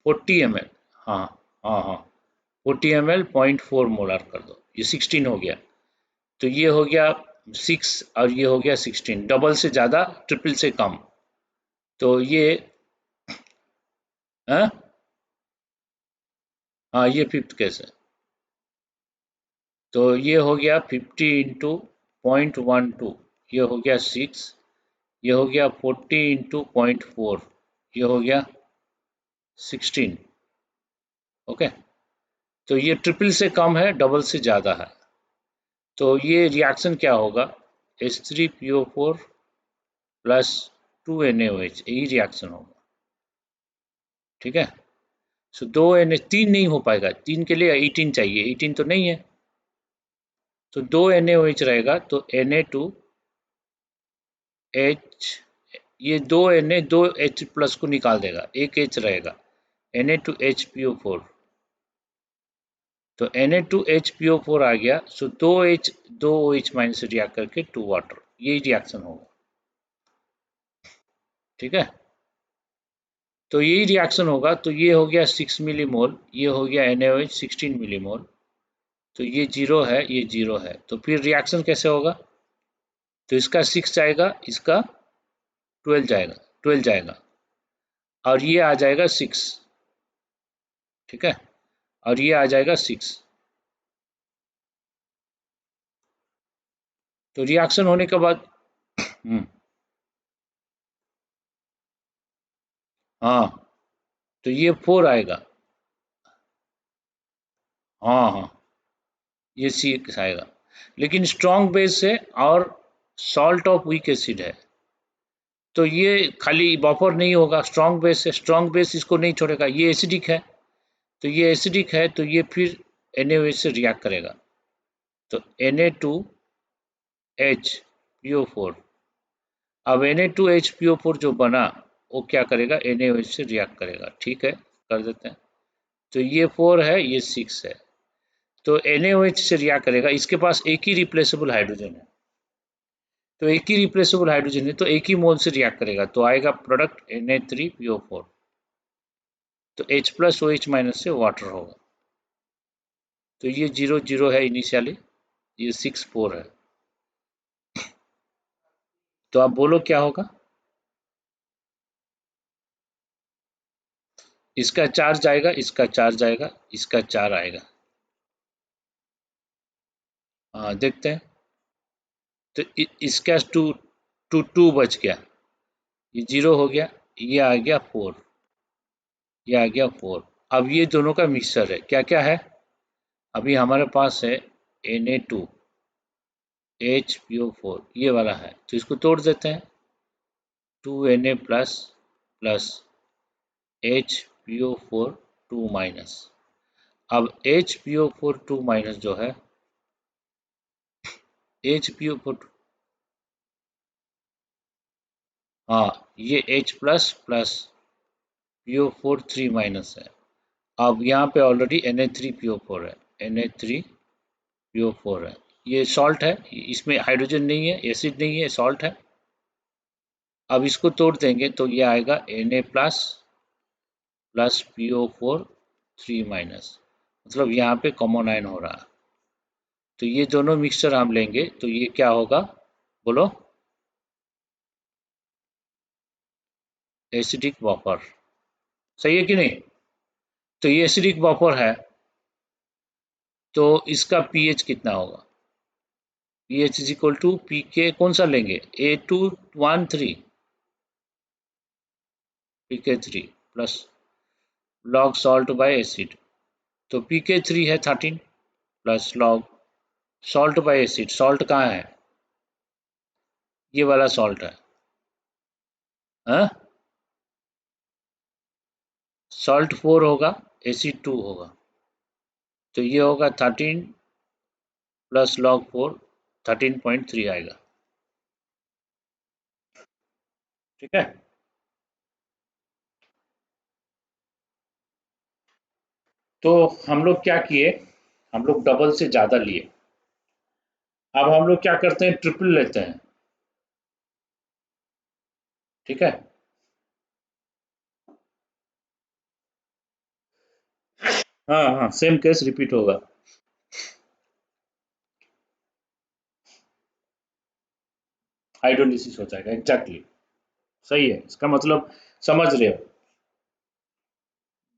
40 ml, हाँ हाँ हाँ, 40 ml 0.4 मोलार कर दो, ये 16 हो गया। तो ये हो गया 6 और ये हो गया 16, डबल से ज़्यादा, ट्रिपल से कम। तो ये, हाँ हाँ, ये फिफ्थ केस है। तो ये हो गया 50 × 0.12, ये हो गया 6, ये हो गया 40 × 0.4, ये हो गया 16। ओके। तो ये ट्रिपल से कम है, डबल से ज़्यादा है। तो ये रिएक्शन क्या होगा, H3PO4 प्लस 2NaOH, यही रिएक्शन होगा। ठीक है। सो 3 नहीं हो पाएगा, 3 के लिए 18 चाहिए, 18 तो नहीं है। तो 2NaOH रहेगा, तो Na2H, ये 2Na 2H प्लस को निकाल देगा, एक H रहेगा, Na2HPO4। तो Na2HPO4 आ गया, सो 2H 2OH माइनस रिएक्ट करके 2 वाटर, यही रिएक्शन होगा। ठीक है। तो यही रिएक्शन होगा, तो ये हो गया 6 मिलीमोल, ये हो गया NaOH 16 मिलीमोल। तो ये जीरो है, ये जीरो है, तो फिर रिएक्शन कैसे होगा, तो इसका 6 जाएगा, इसका 12 जाएगा, 12 जाएगा, और ये आ जाएगा 6। ठीक है। और ये आ जाएगा 6। तो रिएक्शन होने के बाद, हाँ, तो ये 4 आएगा। हाँ हाँ, ये 6 आएगा। लेकिन स्ट्रॉन्ग बेस है और सॉल्ट ऑफ वीक एसिड है, तो ये खाली बफर नहीं होगा, स्ट्रॉन्ग बेस है, स्ट्रॉन्ग बेस इसको नहीं छोड़ेगा, ये एसिडिक है। तो ये एसिडिक है, तो ये फिर NaOH से रिएक्ट करेगा। तो Na2HPO4, अब Na2HPO4 जो बना, वो क्या करेगा, NaOH से रिएक्ट करेगा। ठीक है, कर देते हैं। तो ये 4 है, ये 6 है, तो NaOH से रिएक्ट करेगा, इसके पास एक ही रिप्लेसेबल हाइड्रोजन है। तो एक ही रिप्लेसेबल हाइड्रोजन है, तो एक ही मोल से रिएक्ट करेगा, तो आएगा प्रोडक्ट Na3PO4। तो H प्लस OH माइनस से वाटर होगा। तो ये 0 0 है इनिशियली, ये 6 4 है। तो आप बोलो क्या होगा। इसका चार्ज आएगा, इसका चार्ज आएगा, इसका 4 आएगा। हाँ देखते हैं। तो इसका टू बच गया, ये 0 हो गया, ये आ गया 4, ये आ गया 4। अब ये दोनों का मिक्सचर है, क्या क्या है? अभी हमारे पास है Na2H PO4, ये वाला है, तो इसको तोड़ देते हैं। 2Na plus plus HPO4 2 minus. अब HPO4 2 माइनस जो है, HPO4, हाँ ये H plus plus PO4 3 minus है। अब यहाँ पे ऑलरेडी Na3PO4 है, Na3PO4 है, ये सॉल्ट है, इसमें हाइड्रोजन नहीं है, एसिड नहीं है, सॉल्ट है। अब इसको तोड़ देंगे तो ये आएगा Na plus plus PO4 3 minus, मतलब यहाँ पे कॉमन आयन हो रहा है। तो ये दोनों मिक्सचर हम लेंगे तो ये क्या होगा, बोलो? एसिडिक वापर, सही है कि नहीं? तो ये एसिडिक वापर है, तो इसका पीएच कितना होगा? PH is equal to P के, कौन सा लेंगे? A213, PK3 plus log salt by acid, तो PK3 है 13 plus log salt by acid, salt कहाँ है? ये वाला सॉल्ट है, हाँ? सॉल्ट 4 होगा, एसिड 2 होगा, तो ये होगा 13 प्लस लॉग 4, 13.3 आएगा। ठीक है, तो हम लोग क्या किए, हम लोग डबल से ज़्यादा लिए। अब हम लोग क्या करते हैं, ट्रिपल लेते हैं। ठीक है, हाँ हाँ, सेम केस रिपीट होगा। हाइड्रोलिसिस हो जाएगा, एग्जैक्टली, सही है, इसका मतलब समझ रहे हो?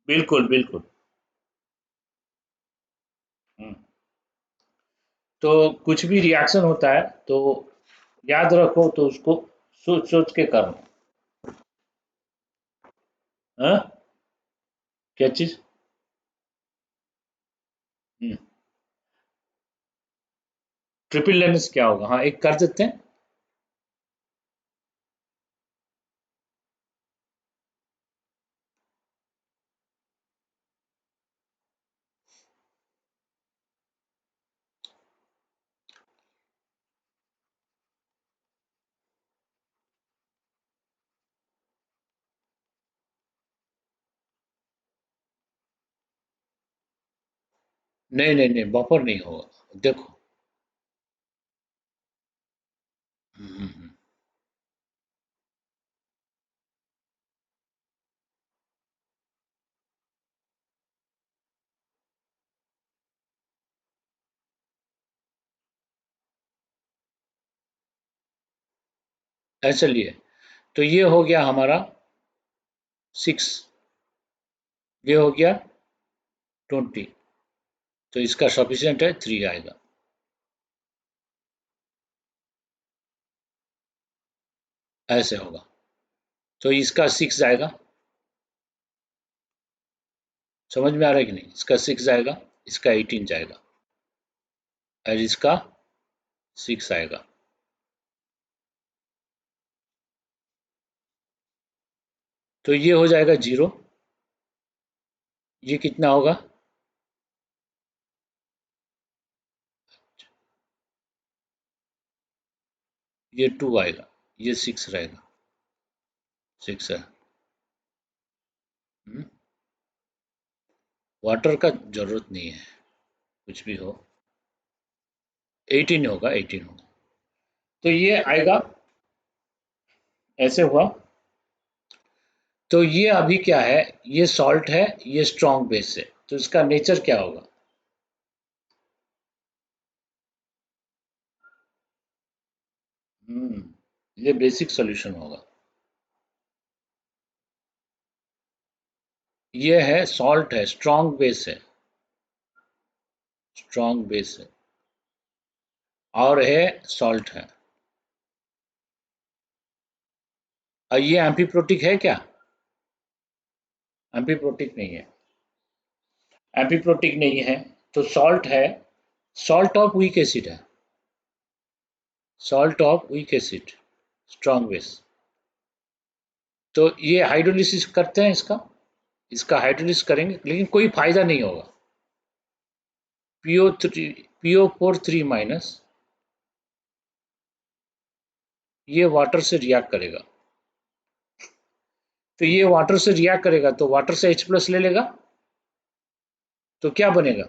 बिल्कुल बिल्कुल। हम्म। तो कुछ भी रिएक्शन होता है तो याद रखो, तो उसको सोच सोच के करना। हाँ, क्या चीज? ट्रिपल लेने से क्या होगा? हाँ, एक कर देते हैं। नहीं नहीं नहीं, बफर नहीं होगा, देखो। हम्म। ऐसे लिए, तो ये हो गया हमारा 6, ये हो गया 20, तो इसका सफिशियंट है 3 आएगा। ऐसे होगा, तो इसका 6 जाएगा। समझ में आ रहा है कि नहीं? इसका 6 जाएगा, इसका 18 जाएगा, और इसका 6 आएगा। तो ये हो जाएगा 0, ये कितना होगा? ये 2 आएगा, ये 6 रहेगा, 6 है। वाटर का जरूरत नहीं है, कुछ भी हो, 18 होगा, 18 होगा। तो ये आएगा, ऐसे हुआ। तो ये अभी क्या है, ये सॉल्ट है, ये स्ट्रॉन्ग बेस है, तो इसका नेचर क्या होगा? हम्म, ये बेसिक सॉल्यूशन होगा। ये है सॉल्ट है, स्ट्रॉन्ग बेस है, स्ट्रॉन्ग बेस है, और है सॉल्ट है। और ये एम्फीप्रोटिक है क्या? एम्फीप्रोटिक नहीं है, एम्फीप्रोटिक नहीं है। तो सॉल्ट है, सॉल्ट ऑफ वीक एसिड है, salt of weak acid, strong base. तो ये हाइड्रोलिसिस करते हैं इसका, इसका हाइड्रोलिसिस करेंगे लेकिन कोई फायदा नहीं होगा। PO3, PO4 3 माइनस ये वाटर से रिएक्ट करेगा, तो ये वाटर से रिएक्ट करेगा तो वाटर से H प्लस ले लेगा, तो क्या बनेगा?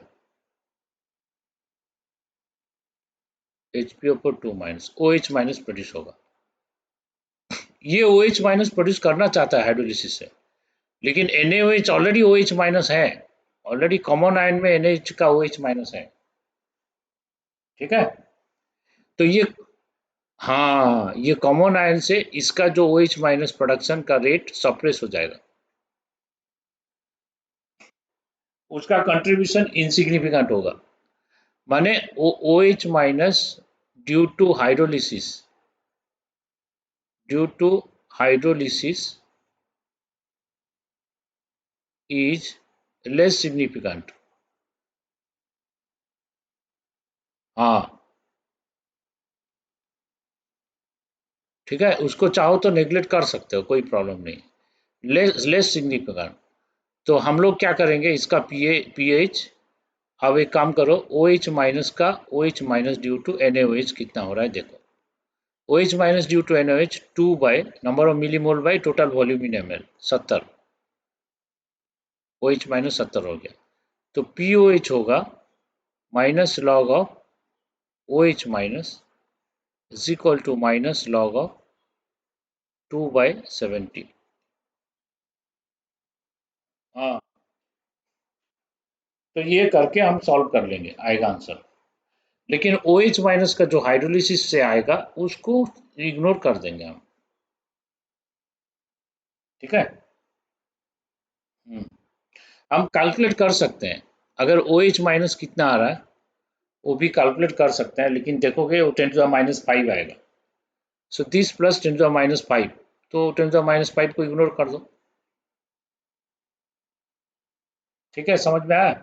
HPO4 2 minus, OH minus produce होगा। ये OH माइनस प्रोड्यूस करना चाहता है हाइड्रोलिसिस से, लेकिन NaOH ऑलरेडी OH माइनस है, ऑलरेडी कॉमन आयन में NH का OH माइनस है। ठीक है, तो ये, हाँ, ये कॉमन आयन से इसका जो OH माइनस प्रोडक्शन का रेट सप्रेस हो जाएगा, उसका कंट्रीब्यूशन इनसिग्निफिकेंट होगा। माने OH minus due to hydrolysis, due to hydrolysis is less significant। हाँ, ठीक है, उसको चाहो तो नेग्लेक्ट कर सकते हो, कोई प्रॉब्लम नहीं, लेस लेस सिग्निफिकेंट। तो हम लोग क्या करेंगे, इसका पीएच, अब एक काम करो, OH माइनस का OH minus due to NaOH कितना हो रहा है देखो। OH minus due to NaOH 2 by number of millimole by total volume in ml 70, OH minus 70 हो गया। तो POH होगा minus log of OH minus is equal to minus log of 2/70। हाँ, तो ये करके हम सॉल्व कर लेंगे, आएगा आंसर। लेकिन OH माइनस का जो हाइड्रोलिसिस से आएगा उसको इग्नोर कर देंगे हम। ठीक है, हम कैलकुलेट कर सकते हैं, अगर OH माइनस कितना आ रहा है वो भी कैलकुलेट कर सकते हैं, लेकिन देखोगे वो 10⁻⁵ आएगा। सो दिस प्लस 10⁻⁵, तो 10⁻⁵ को इग्नोर कर दो। ठीक है, समझ में आया?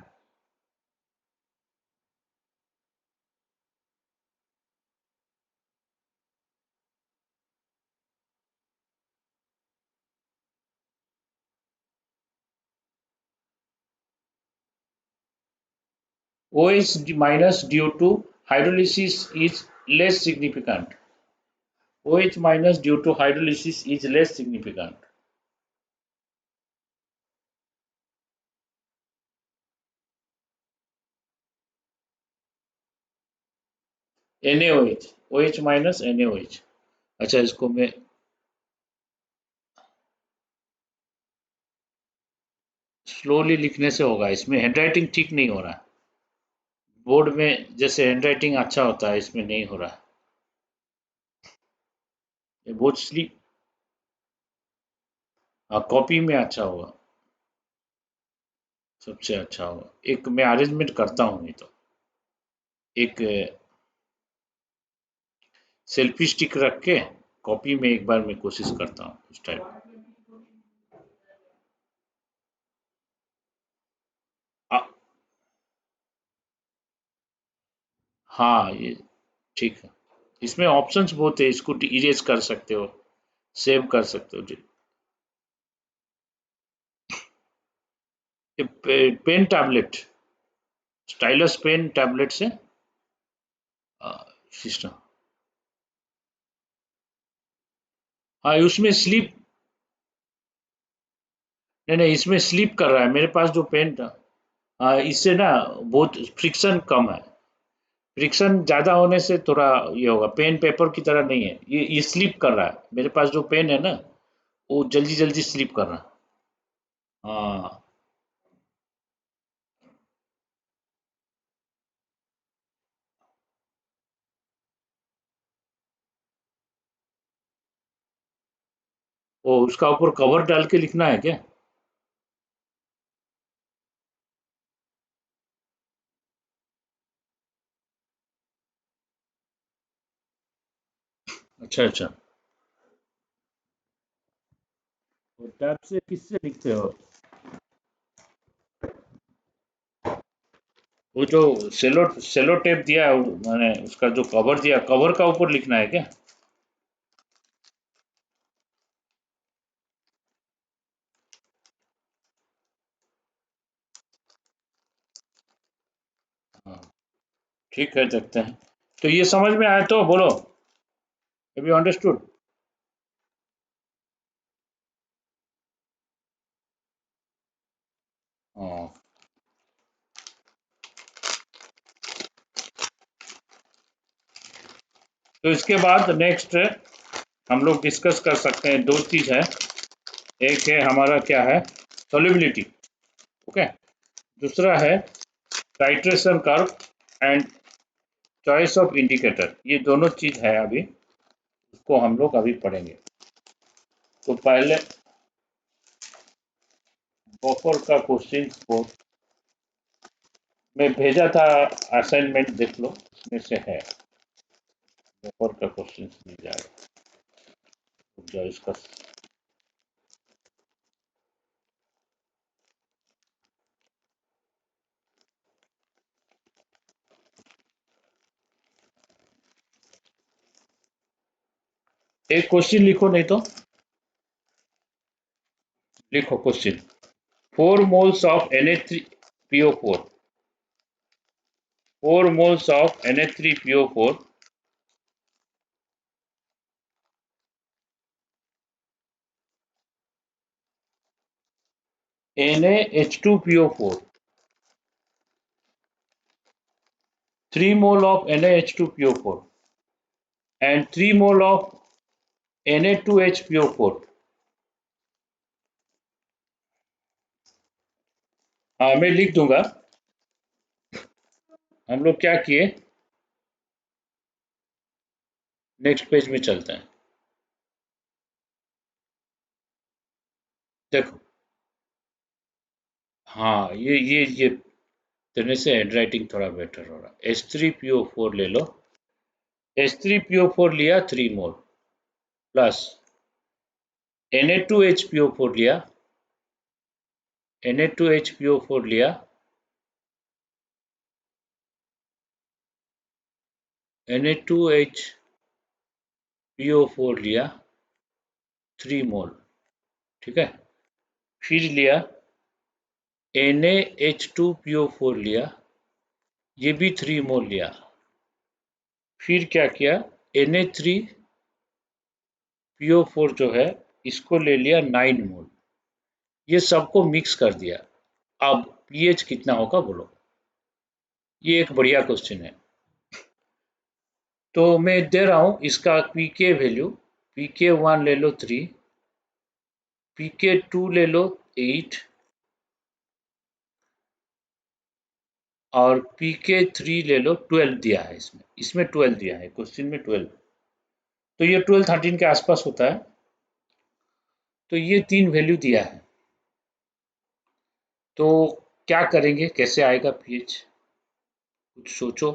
OH minus due to hydrolysis is less significant. OH minus due to hydrolysis is less significant. NaOH, OH minus NaOH। अच्छा, इसको मैं स्लोली लिखने से होगा, इसमें हैंडराइटिंग ठीक नहीं हो रहा है। बोर्ड में जैसे हैंडराइटिंग अच्छा होता है, इसमें नहीं हो रहा है। ये बोर्ड स्लिप, हाँ, कॉपी में अच्छा होगा, सबसे अच्छा होगा। एक मैं अरेंजमेंट करता हूँ, नहीं तो एक सेल्फी स्टिक रख के कॉपी में एक बार मैं कोशिश करता हूँ उस टाइप। हाँ, ये ठीक है। इसमें ऑप्शंस बहुत है, इसको इरेज कर सकते हो, सेव कर सकते हो जी। Pen tablet, stylus pen tablet से सिस्टम। हाँ, उसमें स्लिप, नहीं नहीं, इसमें स्लिप कर रहा है मेरे पास जो पेन था। हाँ, इससे ना बहुत फ्रिक्शन कम है, फ्रिक्शन ज्यादा होने से थोड़ा ये होगा, पेन पेपर की तरह नहीं है, ये स्लिप कर रहा है, मेरे पास जो पेन है ना वो जल्दी जल्दी स्लिप कर रहा है। हाँ, वो उसका ऊपर कवर डाल के लिखना है क्या? अच्छा अच्छा। तो टैब से किससे लिखते हो? वो जो सेलो टेप दिया है मैंने, उसका जो कवर दिया, कवर का ऊपर लिखना है क्या? हाँ, ठीक है, देखते हैं। तो ये समझ में आया तो बोलो, अभी अंडरस्टूड। हाँ, तो इसके बाद नेक्स्ट हम लोग डिस्कस कर सकते हैं, दो चीज है। एक है हमारा क्या है, सोल्युबिलिटी, ओके। दूसरा है titration curve and choice of indicator. ये दोनों चीज है अभी, उसको हम लोग अभी पढ़ेंगे। तो पहले बफर का क्वेश्चन को मैं भेजा था, असाइनमेंट देख लो, इसमें से है। बफर का क्वेश्चन मिल जाएगा। रुक जाओ, इसका एक क्वेश्चन लिखो, नहीं तो लिखो question. 4 moles of Na3PO4, 4 moles of Na3PO4 NaH2PO4, 3 mole of NaH2PO4 and 3 mole of Na2HPO4। हाँ, मैं लिख दूंगा। हम लोग क्या किए, नेक्स्ट पेज में चलते हैं। देखो, हाँ, ये देने से हैंड राइटिंग थोड़ा बेटर हो रहा। H3PO4 ले लो। H3PO4 लिया 3 मोल, प्लस Na2HPO4 लिया, Na2HPO4 लिया, Na2HPO4 लिया 3 मोल, ठीक है। फिर लिया Na H2PO4 लिया, ये भी 3 मोल लिया। फिर क्या किया, Na3PO4 जो है, इसको ले लिया 9 मोल। ये सबको मिक्स कर दिया। अब पीएच कितना होगा बोलो। ये एक बढ़िया क्वेश्चन है। तो मैं दे रहा हूँ इसका पीके वैल्यू। pK1 ले लो 3, pK2 ले लो 8 और pK3 ले लो 12 दिया है। इसमें इसमें 12 दिया है, क्वेश्चन में 12। तो ये 12 13 के आसपास होता है। तो ये तीन वैल्यू दिया है। तो क्या करेंगे, कैसे आएगा पीएच, कुछ सोचो।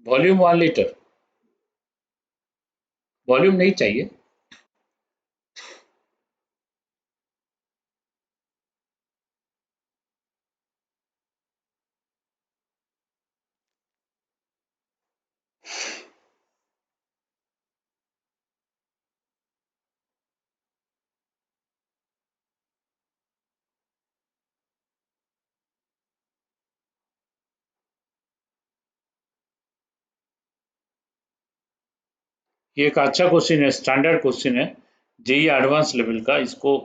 वॉल्यूम 1 लीटर, वॉल्यूम नहीं चाहिए। ये एक अच्छा क्वेश्चन है, स्टैंडर्ड क्वेश्चन है जेई एडवांस लेवल का। इसको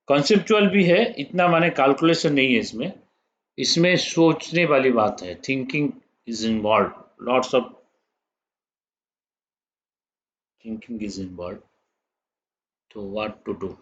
कॉन्सेप्चुअल भी है, इतना माने कैलकुलेशन नहीं है इसमें। इसमें सोचने वाली बात है, thinking is involve, lots of thinking is involve. तो व्हाट टू डू।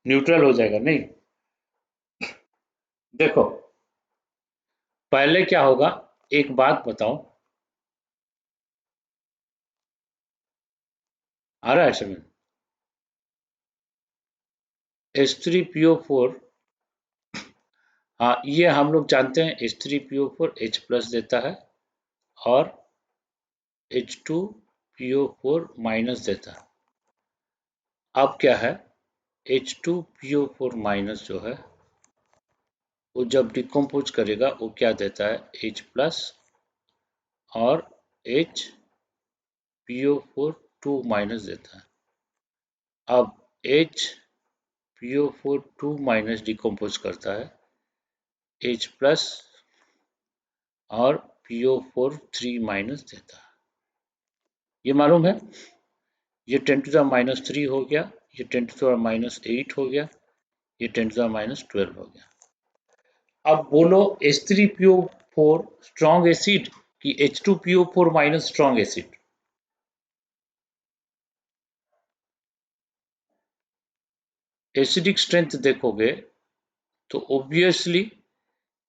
न्यूट्रल हो जाएगा नहीं। देखो पहले क्या होगा, एक बात बताओ, आ रहा है समझ। H3PO4, हाँ ये हम लोग जानते हैं, H3PO4 H प्लस देता है और H2PO4 माइनस देता है। अब क्या है, H2PO4 माइनस जो है वो जब डिकम्पोज करेगा वो क्या देता है, H प्लस और HPO4 2 माइनस देता है। अब HPO4 2 माइनस डिकम्पोज करता है H प्लस और PO4 3 माइनस देता है। ये मालूम है, ये 10 टू द माइनस 3 हो गया, ये 10 टू द माइनस 8 हो गया, ये 10 टू द माइनस 12 हो गया। अब बोलो H3PO4 स्ट्रॉन्ग एसिड कि H2PO4 minus strong acid. Acidic strength देखोगे तो ऑब्वियसली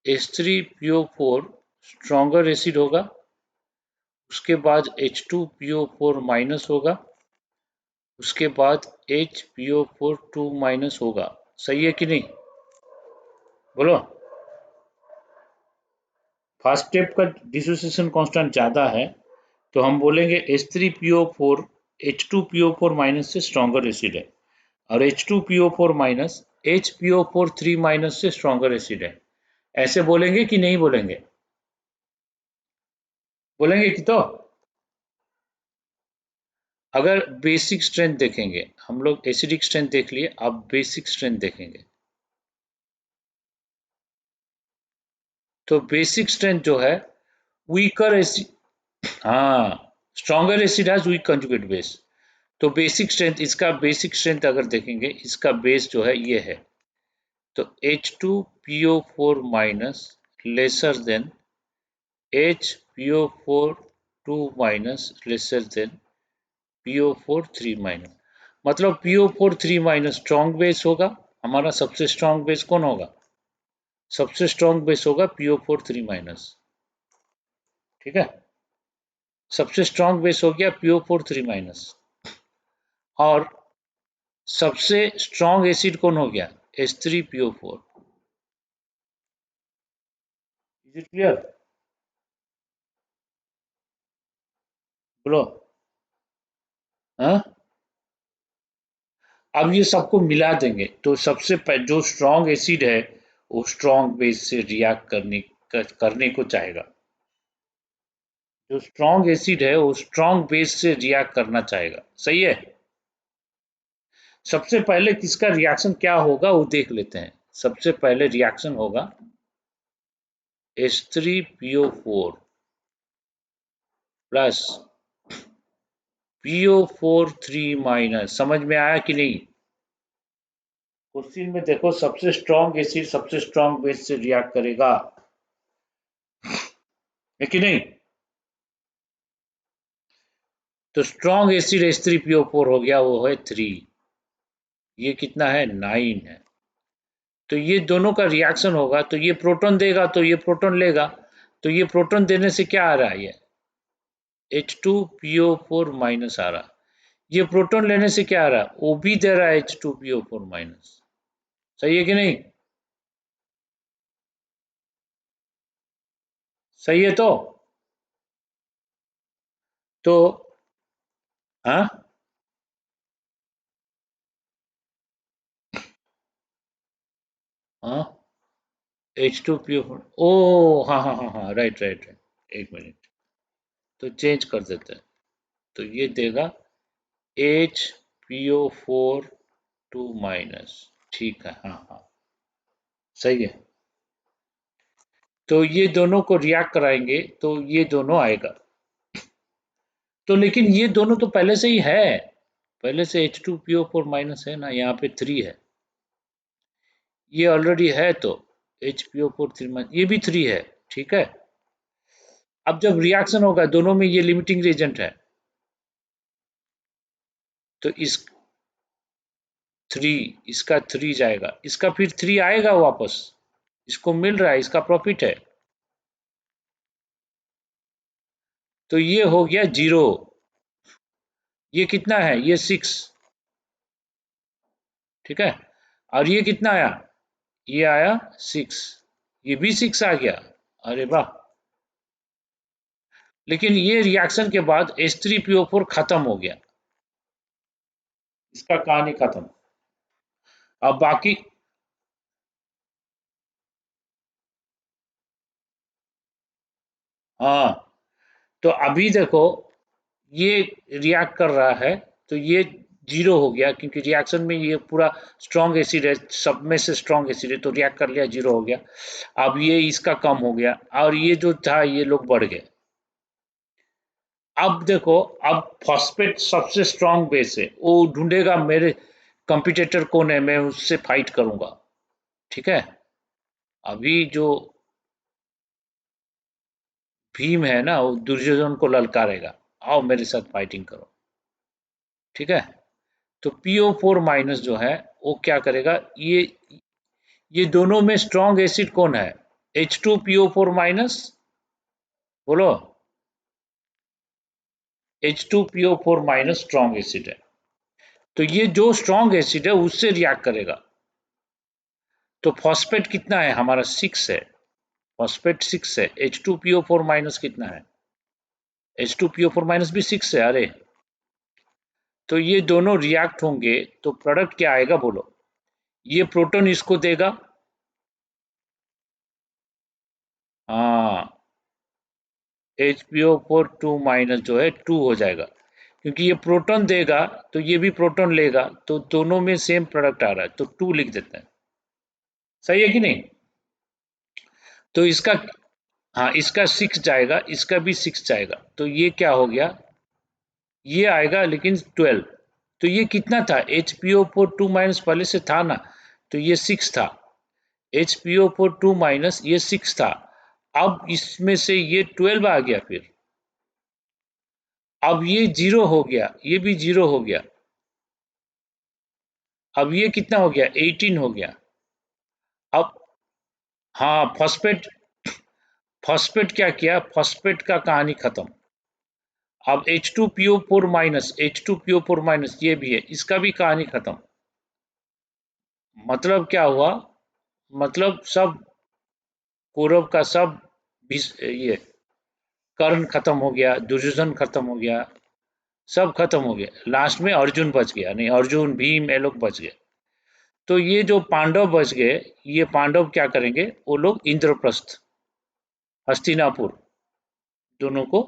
H3PO4 स्ट्रॉन्गर एसिड होगा, उसके बाद H2PO4 माइनस होगा, उसके बाद HPO4 2 माइनस होगा। सही है कि नहीं, बोलो। फर्स्ट स्टेप का डिसोसिएशन कांस्टेंट ज़्यादा है तो हम बोलेंगे H3PO4 H2PO4 माइनस से स्ट्रॉन्गर एसिड है, और H2PO4 माइनस HPO4 3 माइनस से स्ट्रॉन्गर एसिड है। ऐसे बोलेंगे कि नहीं बोलेंगे, बोलेंगे कि तो। अगर बेसिक स्ट्रेंथ देखेंगे, हम लोग एसिडिक स्ट्रेंथ देख लिए, अब बेसिक स्ट्रेंथ देखेंगे तो बेसिक स्ट्रेंथ जो है वीकर एसिड, हाँ stronger acid has week conjugate base. तो बेसिक स्ट्रेंथ, इसका बेसिक स्ट्रेंथ अगर देखेंगे, इसका बेस जो है ये है, तो H2PO4 minus lesser than HPO4 2 minus lesser than PO4 3 minus. मतलब PO4 3 माइनस स्ट्रॉन्ग बेस होगा। हमारा सबसे स्ट्रॉन्ग बेस कौन होगा, सबसे स्ट्रॉन्ग बेस होगा PO4 3 माइनस। ठीक है, सबसे स्ट्रॉन्ग बेस हो गया PO4 3 माइनस। और सबसे स्ट्रॉन्ग एसिड कौन हो गया, H3PO4। इज इट क्लियर, बोलो। हाँ, अब ये सबको मिला देंगे तो सबसे जो स्ट्रॉन्ग एसिड है वो स्ट्रॉन्ग बेस से रिएक्ट करने को चाहेगा। जो स्ट्रॉन्ग एसिड है वो स्ट्रॉन्ग बेस से रिएक्ट करना चाहेगा, सही है। सबसे पहले किसका रिएक्शन क्या होगा वो देख लेते हैं। सबसे पहले रिएक्शन होगा H3PO4 प्लस PO4 3 माइनस। समझ में आया कि नहीं? क्वेश्चन में देखो, सबसे स्ट्रॉन्ग एसिड सबसे स्ट्रॉन्ग बेस से रिएक्ट करेगा, है कि नहीं? तो स्ट्रॉन्ग एसिड H3PO4 हो गया, वो है 3। ये कितना है? 9 है। तो ये दोनों का रिएक्शन होगा तो ये प्रोटॉन देगा तो ये प्रोटॉन लेगा। तो ये प्रोटॉन देने से क्या आ रहा है? ये H2PO4 माइनस आ रहा। ये प्रोटॉन लेने से क्या आ रहा? वो भी दे रहा है H2PO4 माइनस। सही है कि नहीं? सही है तो हाँ हाँ, H2PO4, ओ हाँ हाँ हाँ हाँ, राइट राइट राइट। एक मिनट, तो चेंज कर देते हैं। तो ये देगा HPO4 2 माइनस। ठीक है, हाँ हाँ, सही है। तो ये दोनों को रिएक्ट कराएंगे तो ये दोनों आएगा। तो लेकिन ये दोनों तो पहले से ही है, पहले से H2PO4 माइनस है ना, यहाँ पे 3 है, ये ऑलरेडी है। तो HPO4 3 माइनस, ये भी 3 है, ठीक है। अब जब रिएक्शन होगा दोनों में, ये लिमिटिंग रेजेंट है, तो इस 3, इसका 3 जाएगा, इसका फिर 3 आएगा वापस, इसको मिल रहा है, इसका प्रॉफिट है। तो ये हो गया 0। ये कितना है? ये 6, ठीक है। और ये कितना आया? ये आया 6, ये भी 6 आ गया। अरे वाह! लेकिन ये रिएक्शन के बाद H3PO4 खत्म हो गया, इसका कहानी खत्म। अब बाकी, हाँ, तो अभी देखो, ये रिएक्ट कर रहा है तो ये 0 हो गया, क्योंकि रिएक्शन में ये पूरा स्ट्रॉन्ग एसिड है, सब में से स्ट्रॉन्ग एसिड है, तो रिएक्ट कर लिया, 0 हो गया। अब ये इसका कम हो गया और ये जो था ये लोग बढ़ गए। अब देखो, अब फॉस्फेट सबसे स्ट्रॉन्ग बेस है, वो ढूंढेगा मेरे कंपिटिटर कौन है, मैं उससे फाइट करूंगा, ठीक है। अभी जो भीम है ना, वो दुर्योधन को ललकारेगा, आओ मेरे साथ फाइटिंग करो, ठीक है। तो PO4 माइनस जो है वो क्या करेगा, ये दोनों में स्ट्रॉन्ग एसिड कौन है? H2PO4 माइनस, बोलो। H2PO4 माइनस स्ट्रॉन्ग एसिड है, तो ये जो स्ट्रॉन्ग एसिड है उससे रिएक्ट करेगा। तो फॉस्फेट कितना है हमारा? 6 है, फॉस्फेट 6 है। H2PO4 माइनस कितना है? H2PO4 माइनस भी 6 है। अरे, तो ये दोनों रिएक्ट होंगे तो प्रोडक्ट क्या आएगा, बोलो। ये प्रोटॉन इसको देगा, हाँ, HPO4 2 माइनस जो है 2 हो जाएगा, क्योंकि ये प्रोटॉन देगा तो ये भी प्रोटॉन लेगा, तो दोनों में सेम प्रोडक्ट आ रहा है, तो 2 लिख देते हैं। सही है कि नहीं? तो इसका, हाँ, इसका 6 जाएगा, इसका भी 6 जाएगा, तो ये क्या हो गया? ये आएगा लेकिन 12। तो ये कितना था? HPO4 2 माइनस पहले से था ना, तो ये 6 था। HPO4 2 माइनस ये 6 था, अब इसमें से ये 12 आ गया फिर। अब ये 0 हो गया, ये भी 0 हो गया। अब ये कितना हो गया? 18 हो गया। अब, हाँ, फॉस्फेट, फॉस्फेट क्या किया? फॉस्फेट का कहानी खत्म। अब H2PO4 माइनस, H2PO4 माइनस ये भी है, इसका भी कहानी खत्म। मतलब क्या हुआ? मतलब सब कौरव का सब ये कर्ण खत्म हो गया, दुर्योधन खत्म हो गया, सब खत्म हो गया। लास्ट में अर्जुन बच गया, नहीं, अर्जुन भीम ये लोग बच गए। तो ये जो पांडव बच गए, ये पांडव क्या करेंगे? वो लोग इंद्रप्रस्थ, हस्तिनापुर, दोनों को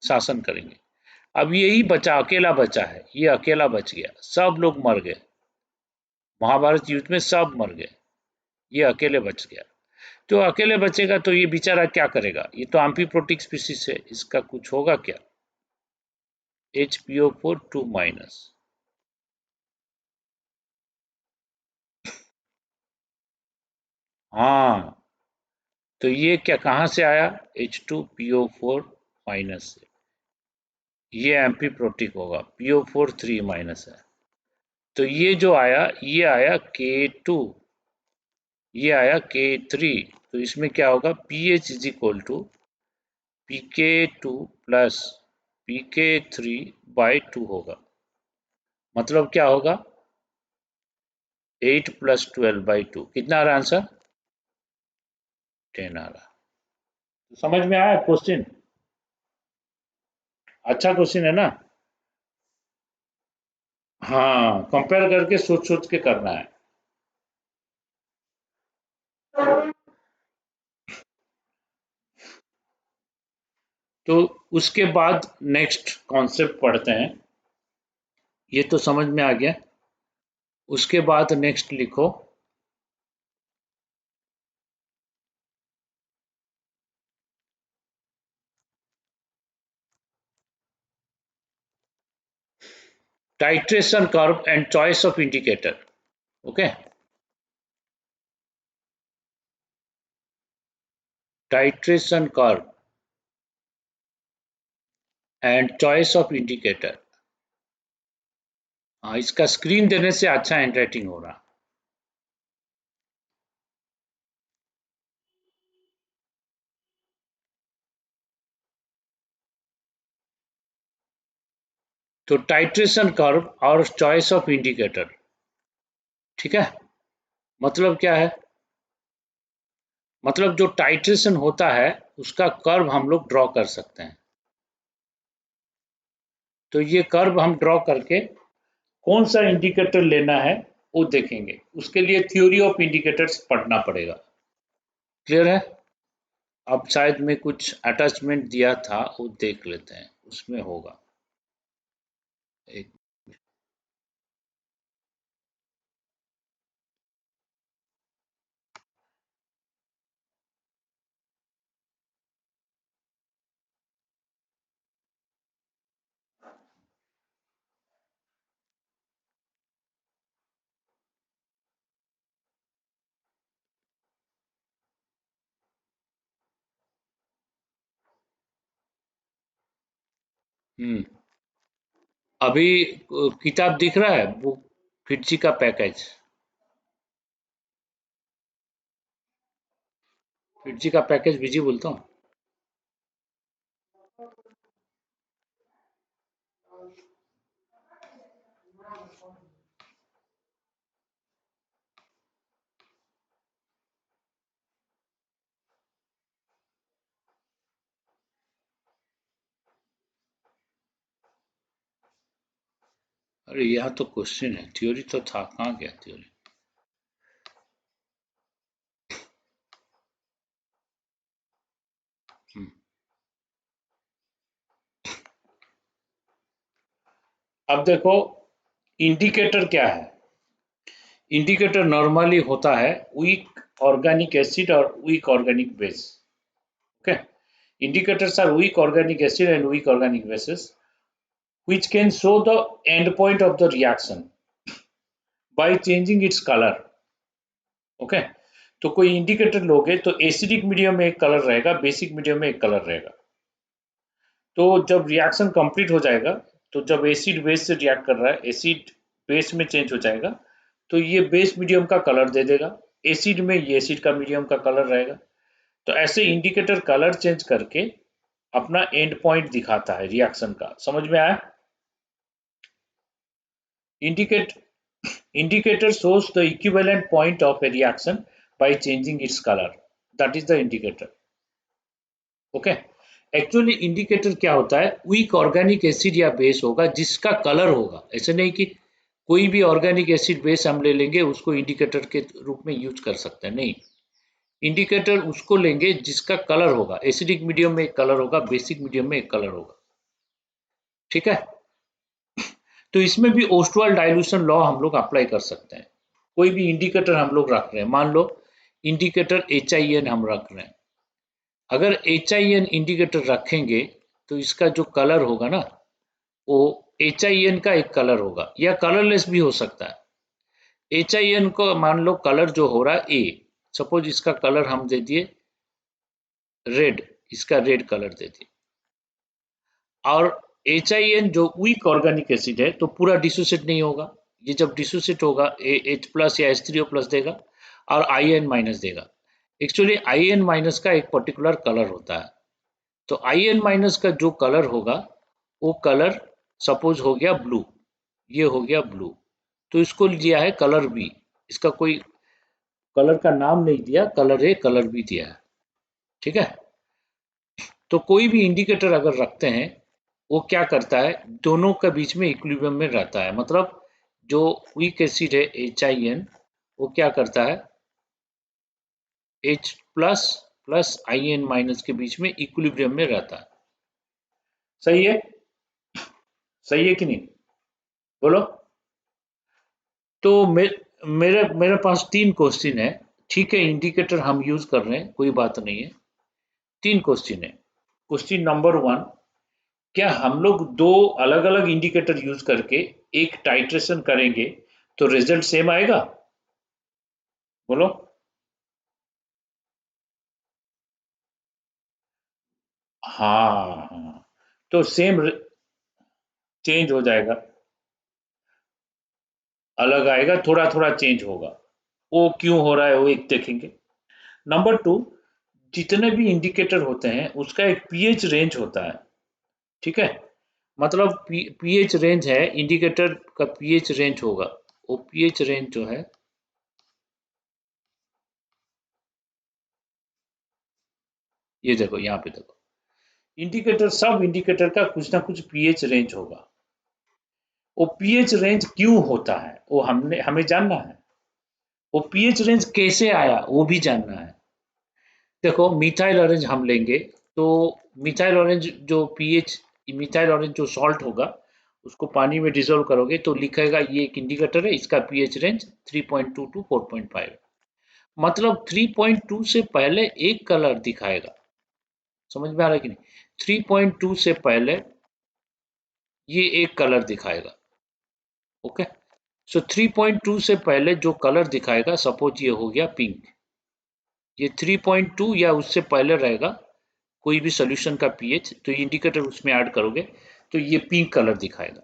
शासन करेंगे। अब यही बचा, अकेला बचा है, ये अकेला बच गया, सब लोग मर गए, महाभारत युद्ध में सब मर गए, ये अकेले बच गया। तो अकेले बचेगा तो ये बेचारा क्या करेगा, ये तो एम्फीप्रोटिक स्पीशीज है, इसका कुछ होगा क्या, HPO4 2 माइनस। हाँ, तो ये क्या कहाँ से आया, H2PO4 माइनस से, ये एम्फीप्रोटिक होगा, PO4 3 माइनस है। तो ये जो आया, ये आया K2, ये आया K3, तो इसमें क्या होगा, pH is equal to PK2 plus PK3 by 2 होगा। मतलब क्या होगा, 8 प्लस 12 बाई 2, कितना आ रहा आंसर, 10 आ रहा। तो समझ में आया क्वेश्चन, अच्छा क्वेश्चन है ना। हाँ, कंपेयर करके सोच सोच के करना है। तो उसके बाद नेक्स्ट कॉन्सेप्ट पढ़ते हैं, ये तो समझ में आ गया। उसके बाद नेक्स्ट लिखो, titration curve and choice of indicator. Okay, titration curve and choice of indicator. हाँ, इसका स्क्रीन देने से अच्छा हैंड राइटिंग हो रहा। तो टाइट्रेशन कर्व और चॉइस ऑफ इंडिकेटर, ठीक है। मतलब क्या है, मतलब जो टाइट्रेशन होता है उसका कर्व हम लोग ड्रॉ कर सकते हैं। तो ये कर्व हम ड्रॉ करके कौन सा इंडिकेटर लेना है वो देखेंगे, उसके लिए थ्योरी ऑफ इंडिकेटर्स पढ़ना पड़ेगा। क्लियर है। अब शायद मैं कुछ अटैचमेंट दिया था, वो देख लेते हैं, उसमें होगा एक। अभी किताब दिख रहा है, वो फिटजी का पैकेज, फिटजी का पैकेज बीजी बोलता हूँ। अरे यहाँ तो क्वेश्चन है, थ्योरी तो था, कहाँ गया थ्योरी। अब देखो, इंडिकेटर क्या है, इंडिकेटर नॉर्मली होता है वीक ऑर्गेनिक एसिड और weak organic base. Okay, indicators are weak organic acid and weak organic bases which can show the end point of the reaction by changing its color. Okay, तो कोई इंडिकेटर लोगे तो एसिडिक मीडियम में एक कलर रहेगा, बेसिक मीडियम में एक कलर रहेगा। तो जब रिएक्शन कंप्लीट हो जाएगा, तो जब एसिड बेस से रिएक्ट कर रहा है, एसिड बेस में चेंज हो जाएगा, तो ये बेस मीडियम का कलर दे देगा, एसिड में ये एसिड का मीडियम का कलर रहेगा। तो ऐसे इंडिकेटर कलर चेंज करके अपना एंड पॉइंट दिखाता है रिएक्शन का। समझ में आया। Indicate indicator shows the equivalent point of a reaction by changing its color, that is the indicator. Okay, actually indicator क्या होता है, वीक ऑर्गेनिक एसिड या बेस होगा जिसका कलर होगा। ऐसे नहीं कि कोई भी ऑर्गेनिक एसिड बेस हम ले लेंगे उसको इंडिकेटर के रूप में यूज कर सकते हैं, नहीं। इंडिकेटर उसको लेंगे जिसका कलर होगा, एसिडिक मीडियम में एक कलर होगा, बेसिक मीडियम में एक कलर होगा। ठीक है। तो इसमें भी ओस्टवाल्ड डाइल्यूशन लॉ हम लोग अप्लाई कर सकते हैं। कोई भी इंडिकेटर हम लोग रख रहे हैं, मान लो इंडिकेटर HIN हम रख रहे हैं। अगर HIN इंडिकेटर रखेंगे तो इसका जो कलर होगा ना, वो HIN का एक कलर होगा, या कलरलेस भी हो सकता है। HIN को मान लो कलर जो हो रहा है A, सपोज इसका कलर हम दे दिए रेड, इसका रेड कलर दे दिए। और HIN जो वीक ऑर्गेनिक एसिड है तो पूरा डिसोसिएट नहीं होगा। ये जब डिसोसिएट होगा H+ या H3O+ देगा और IN- देगा। एक्चुअली IN- का एक पर्टिकुलर कलर होता है। तो IN- का जो कलर होगा वो कलर सपोज हो गया ब्लू, ये हो गया ब्लू, तो इसको दिया है कलर बी। इसका कोई कलर का नाम नहीं दिया, कलर ए कलर बी दिया है। ठीक है। तो कोई भी इंडिकेटर अगर रखते हैं, वो क्या करता है, दोनों के बीच में इक्विलिब्रियम में रहता है। मतलब जो वीक एसिड है HIN, वो क्या करता है, H प्लस IN- के बीच में इक्विलिब्रियम में रहता है। सही है, सही है कि नहीं, बोलो। तो मेरे मेरे पास 3 क्वेश्चन है। ठीक है, इंडिकेटर हम यूज कर रहे हैं, कोई बात नहीं है। 3 क्वेश्चन है। क्वेश्चन नंबर 1, क्या हम लोग 2 अलग अलग इंडिकेटर यूज करके एक टाइट्रेशन करेंगे तो रिजल्ट सेम आएगा, बोलो। हाँ हाँ, तो सेम चेंज हो जाएगा, अलग आएगा, थोड़ा थोड़ा चेंज होगा। वो क्यों हो रहा है वो एक देखेंगे। नंबर 2, जितने भी इंडिकेटर होते हैं उसका एक पीएच रेंज होता है। ठीक है। मतलब पीएच रेंज है, इंडिकेटर का पीएच रेंज होगा। वो पीएच रेंज जो है, ये देखो यहाँ पे देखो, इंडिकेटर, सब इंडिकेटर का कुछ ना कुछ पीएच रेंज होगा। वो पीएच रेंज क्यों होता है वो हमें जानना है। वो पीएच रेंज कैसे आया वो भी जानना है। देखो मिथाइल ऑरेंज हम लेंगे, तो मिथाइल ऑरेंज जो पीएच, मिथाइल ऑरेंज जो सॉल्ट होगा उसको पानी में डिसोल्व करोगे तो लिखेगा ये एक इंडिकेटर है, इसका पीएच रेंज 3.2 टू 4.5। मतलब 3.2 से पहले एक कलर दिखाएगा। समझ में आ रहा है कि नहीं। 3.2 से पहले ये एक कलर दिखाएगा। ओके। सो 3.2 से पहले जो कलर दिखाएगा, सपोज ये हो गया पिंक, ये 3.2 या उससे पहले रहेगा कोई भी सॉल्यूशन का पीएच, तो इंडिकेटर उसमें ऐड करोगे तो ये पिंक कलर दिखाएगा।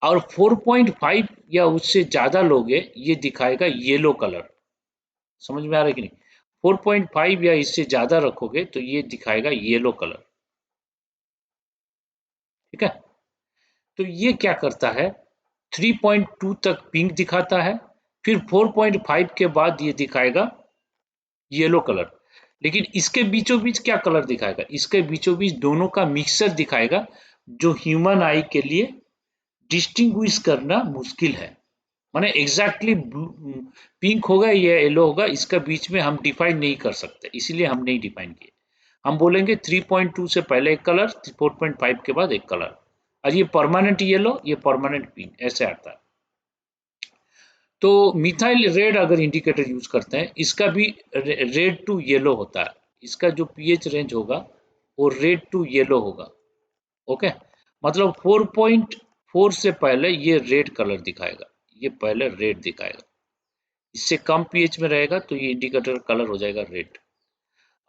और 4.5 या उससे ज्यादा लोगे ये दिखाएगा येलो कलर। समझ में आ रहा है कि नहीं। 4.5 या इससे ज्यादा रखोगे तो ये दिखाएगा येलो कलर। ठीक है। तो ये क्या करता है, 3.2 तक पिंक दिखाता है, फिर 4.5 के बाद ये दिखाएगा येलो कलर। लेकिन इसके बीचों बीच क्या कलर दिखाएगा, इसके बीचों बीच दोनों का मिक्सचर दिखाएगा, जो ह्यूमन आई के लिए डिस्टिंग्विश करना मुश्किल है। माने एग्जैक्टली पिंक होगा या येलो होगा, इसका बीच में हम डिफाइन नहीं कर सकते, इसलिए हम नहीं डिफाइन किए। हम बोलेंगे 3.2 से पहले एक कलर, 4.5 के बाद एक कलर, और ये परमानेंट येलो, ये परमानेंट पिंक, ऐसे आता है। तो मिथाइल रेड अगर इंडिकेटर यूज करते हैं, इसका भी रेड टू येलो होता है। इसका जो पीएच रेंज होगा वो रेड टू येलो होगा। ओके। मतलब 4.4 से पहले ये रेड कलर दिखाएगा, ये पहले रेड दिखाएगा। इससे कम पीएच में रहेगा तो ये इंडिकेटर कलर हो जाएगा रेड।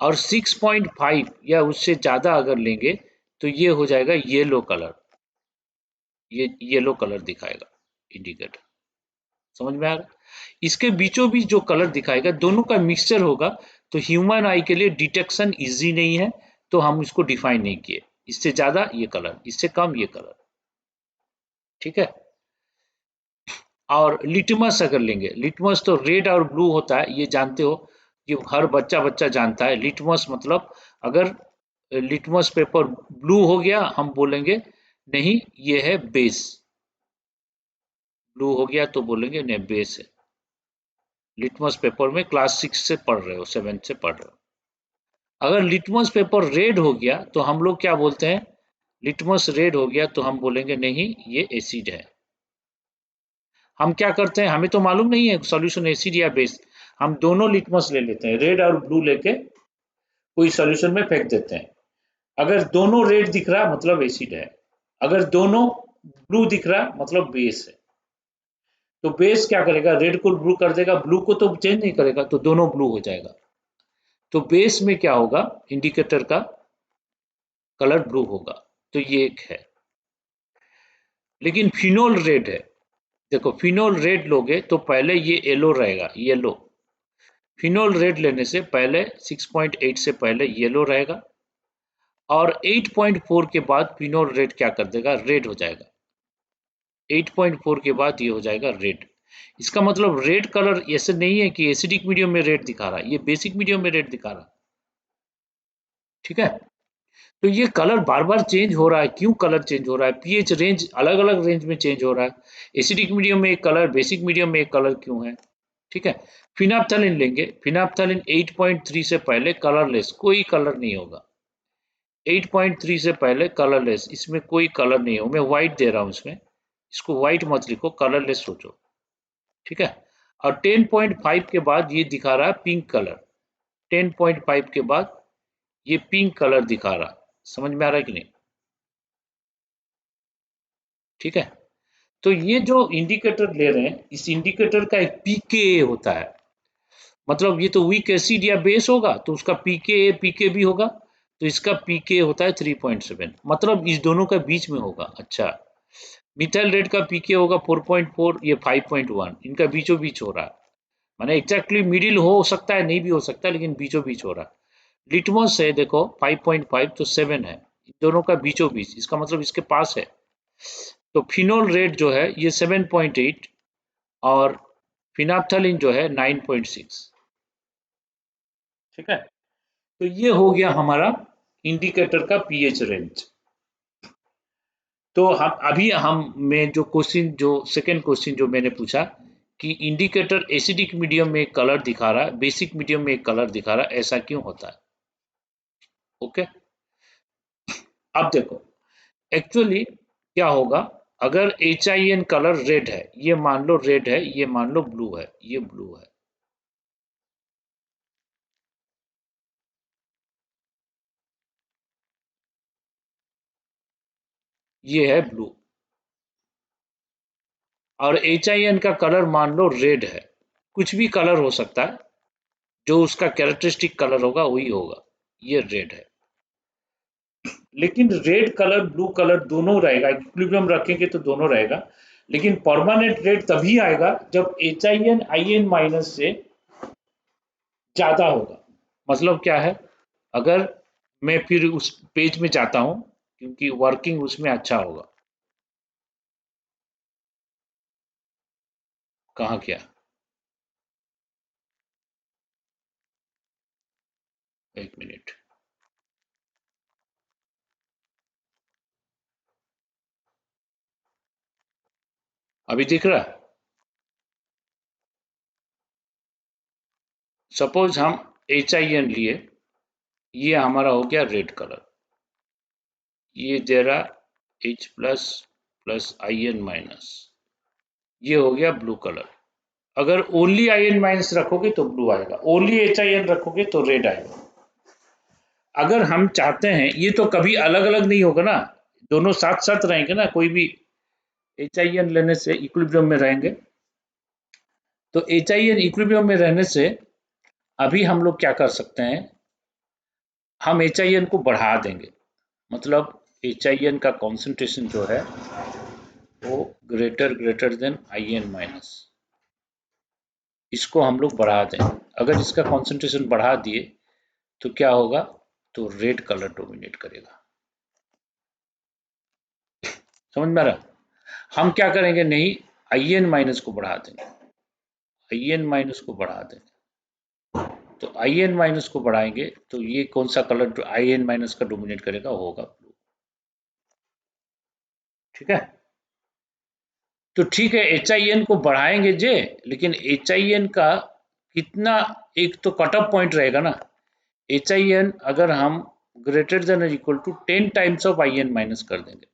और 6.5 या उससे ज्यादा अगर लेंगे तो ये हो जाएगा येलो कलर, ये येलो कलर दिखाएगा इंडिकेटर। समझ में आ रहा है। इसके बीचों बीच जो कलर दिखाएगा दोनों का मिक्सचर होगा, तो ह्यूमन आई के लिए डिटेक्शन इजी नहीं है, तो हम इसको डिफाइन नहीं किए। इससे ज्यादा ये कलर, इससे कम ये कलर। ठीक है। और लिटमस अगर लेंगे, लिटमस तो रेड और ब्लू होता है, ये जानते हो, ये हर बच्चा बच्चा जानता है। लिटमस मतलब अगर लिटमस पेपर ब्लू हो गया, हम बोलेंगे नहीं ये है बेस। ब्लू हो गया तो बोलेंगे नहीं बेस है। लिटमस पेपर में क्लास 6 से पढ़ रहे हो, 7 से पढ़ रहे हो। अगर लिटमस पेपर रेड हो गया तो हम लोग क्या बोलते हैं, लिटमस रेड हो गया तो हम बोलेंगे नहीं ये एसिड है। हम क्या करते हैं, हमें तो मालूम नहीं है सॉल्यूशन एसिड या बेस, हम दोनों लिटमस ले लेते हैं, रेड और ब्लू लेके कोई सॉल्यूशन में फेंक देते हैं। अगर दोनों रेड दिख रहा मतलब एसिड है, अगर दोनों ब्लू दिख रहा मतलब बेस है। तो बेस क्या करेगा, रेड को ब्लू कर देगा, ब्लू को तो चेंज नहीं करेगा, तो दोनों ब्लू हो जाएगा। तो बेस में क्या होगा, इंडिकेटर का कलर ब्लू होगा। तो ये एक है। लेकिन फिनोल रेड है, देखो फिनोल रेड लोगे तो पहले ये येलो रहेगा, येलो। फिनोल रेड लेने से पहले 6.8 से पहले येलो रहेगा, और 8.4 के बाद फिनोल रेड क्या कर देगा, रेड हो जाएगा। 8.4 के बाद ये हो जाएगा रेड। इसका मतलब रेड कलर ऐसे नहीं है कि एसिडिक मीडियम में रेड दिखा रहा है, ये बेसिक मीडियम में रेड दिखा रहा है। ठीक है, तो ये कलर बार बार चेंज हो रहा है। क्यों कलर चेंज हो रहा है, पीएच रेंज अलग अलग रेंज में चेंज हो रहा है। एसिडिक मीडियम में एक कलर, बेसिक मीडियम में एक कलर क्यों है। ठीक है, फिनाप्थलीन लेंगे, फिनाप्थलीन 8.3 से पहले कलरलेस, कोई कलर नहीं होगा। 8.3 से पहले कलरलेस, इसमें कोई कलर नहीं हो, मैं व्हाइट दे रहा हूं इसमें, इसको व्हाइट मत लिखो, कलरलेस सोचो। ठीक है, और 10.5 के बाद ये दिखा रहा है पिंक कलर। 10.5 के बाद ये पिंक कलर दिखा रहा, समझ में आ रहा है कि नहीं। ठीक है, तो ये जो इंडिकेटर ले रहे हैं, इस इंडिकेटर का एक पीके होता है, मतलब ये तो वीक एसिड या बेस होगा तो उसका पीके भी होगा, तो इसका पीके होता है 3.7, मतलब इस दोनों का बीच में होगा। अच्छा, मिथाइल रेड का पीके होगा 4.4, ये 5.1, इनका बीचों बीच हो रहा है, माने एग्जैक्टली मिडिल हो सकता है, नहीं भी हो सकता, लेकिन बीचों बीच हो रहा है। लिटमस है देखो 5.5 तो 7 है, इन दोनों का बीचों बीच, इसका मतलब इसके पास है। तो फिनोल रेड जो है ये 7.8, और फिनाप्थलीन जो है 9.6। ठीक है, तो ये हो गया हमारा इंडिकेटर का पीएच रेंज। तो हम में जो क्वेश्चन, जो सेकंड क्वेश्चन जो मैंने पूछा कि इंडिकेटर एसिडिक मीडियम में एक कलर दिखा रहा है, बेसिक मीडियम में एक कलर दिखा रहा है, ऐसा क्यों होता है। ओके, अब देखो एक्चुअली क्या होगा, अगर HIN कलर रेड है, ये मान लो रेड है, ये मान लो ब्लू है, ये ब्लू है, ये है ब्लू, और HIN का कलर मान लो रेड है, कुछ भी कलर हो सकता है, जो उसका कैरेक्टरिस्टिक कलर होगा वही होगा, ये रेड है। लेकिन रेड कलर ब्लू कलर दोनों रहेगा, इक्विलिब्रियम रखेंगे तो दोनों रहेगा, लेकिन परमानेंट रेड तभी आएगा जब HIN IN माइनस से ज्यादा होगा। मतलब क्या है, अगर मैं फिर उस पेज में जाता हूं, क्योंकि वर्किंग उसमें अच्छा होगा। कहाँ क्या, एक मिनट, अभी दिख रहा है। सपोज हम HIN लिए, ये हमारा हो गया रेड कलर, ये दे रहा H plus plus IN minus, ये हो गया ब्लू कलर। अगर ओनली IN माइनस रखोगे तो ब्लू आएगा, ओनली HIN रखोगे तो रेड आएगा। अगर हम चाहते हैं, ये तो कभी अलग अलग नहीं होगा ना, दोनों साथ साथ रहेंगे ना, कोई भी HIN लेने से इक्विलिब्रियम में रहेंगे। तो HIN इक्विलिब्रियम में रहने से अभी हम लोग क्या कर सकते हैं, हम HIN को बढ़ा देंगे, मतलब HIN का कॉन्सेंट्रेशन जो है वो ग्रेटर देन IN माइनस, इसको हम लोग बढ़ा दें। अगर इसका कॉन्सेंट्रेशन बढ़ा दिए तो क्या होगा, तो रेड कलर डोमिनेट करेगा। समझ में आ रहा, हम क्या करेंगे, नहीं IN माइनस को बढ़ा देंगे, IN माइनस को बढ़ा देंगे, तो IN माइनस को बढ़ाएंगे तो ये कौन सा कलर IN माइनस का डोमिनेट करेगा, होगा ब्लू। ठीक है, तो ठीक है HIN को बढ़ाएंगे जे, लेकिन HIN का कितना, एक तो कट ऑफ पॉइंट रहेगा ना। HIN अगर हम ग्रेटर देन और equal to 10 times of I N minus कर देंगे,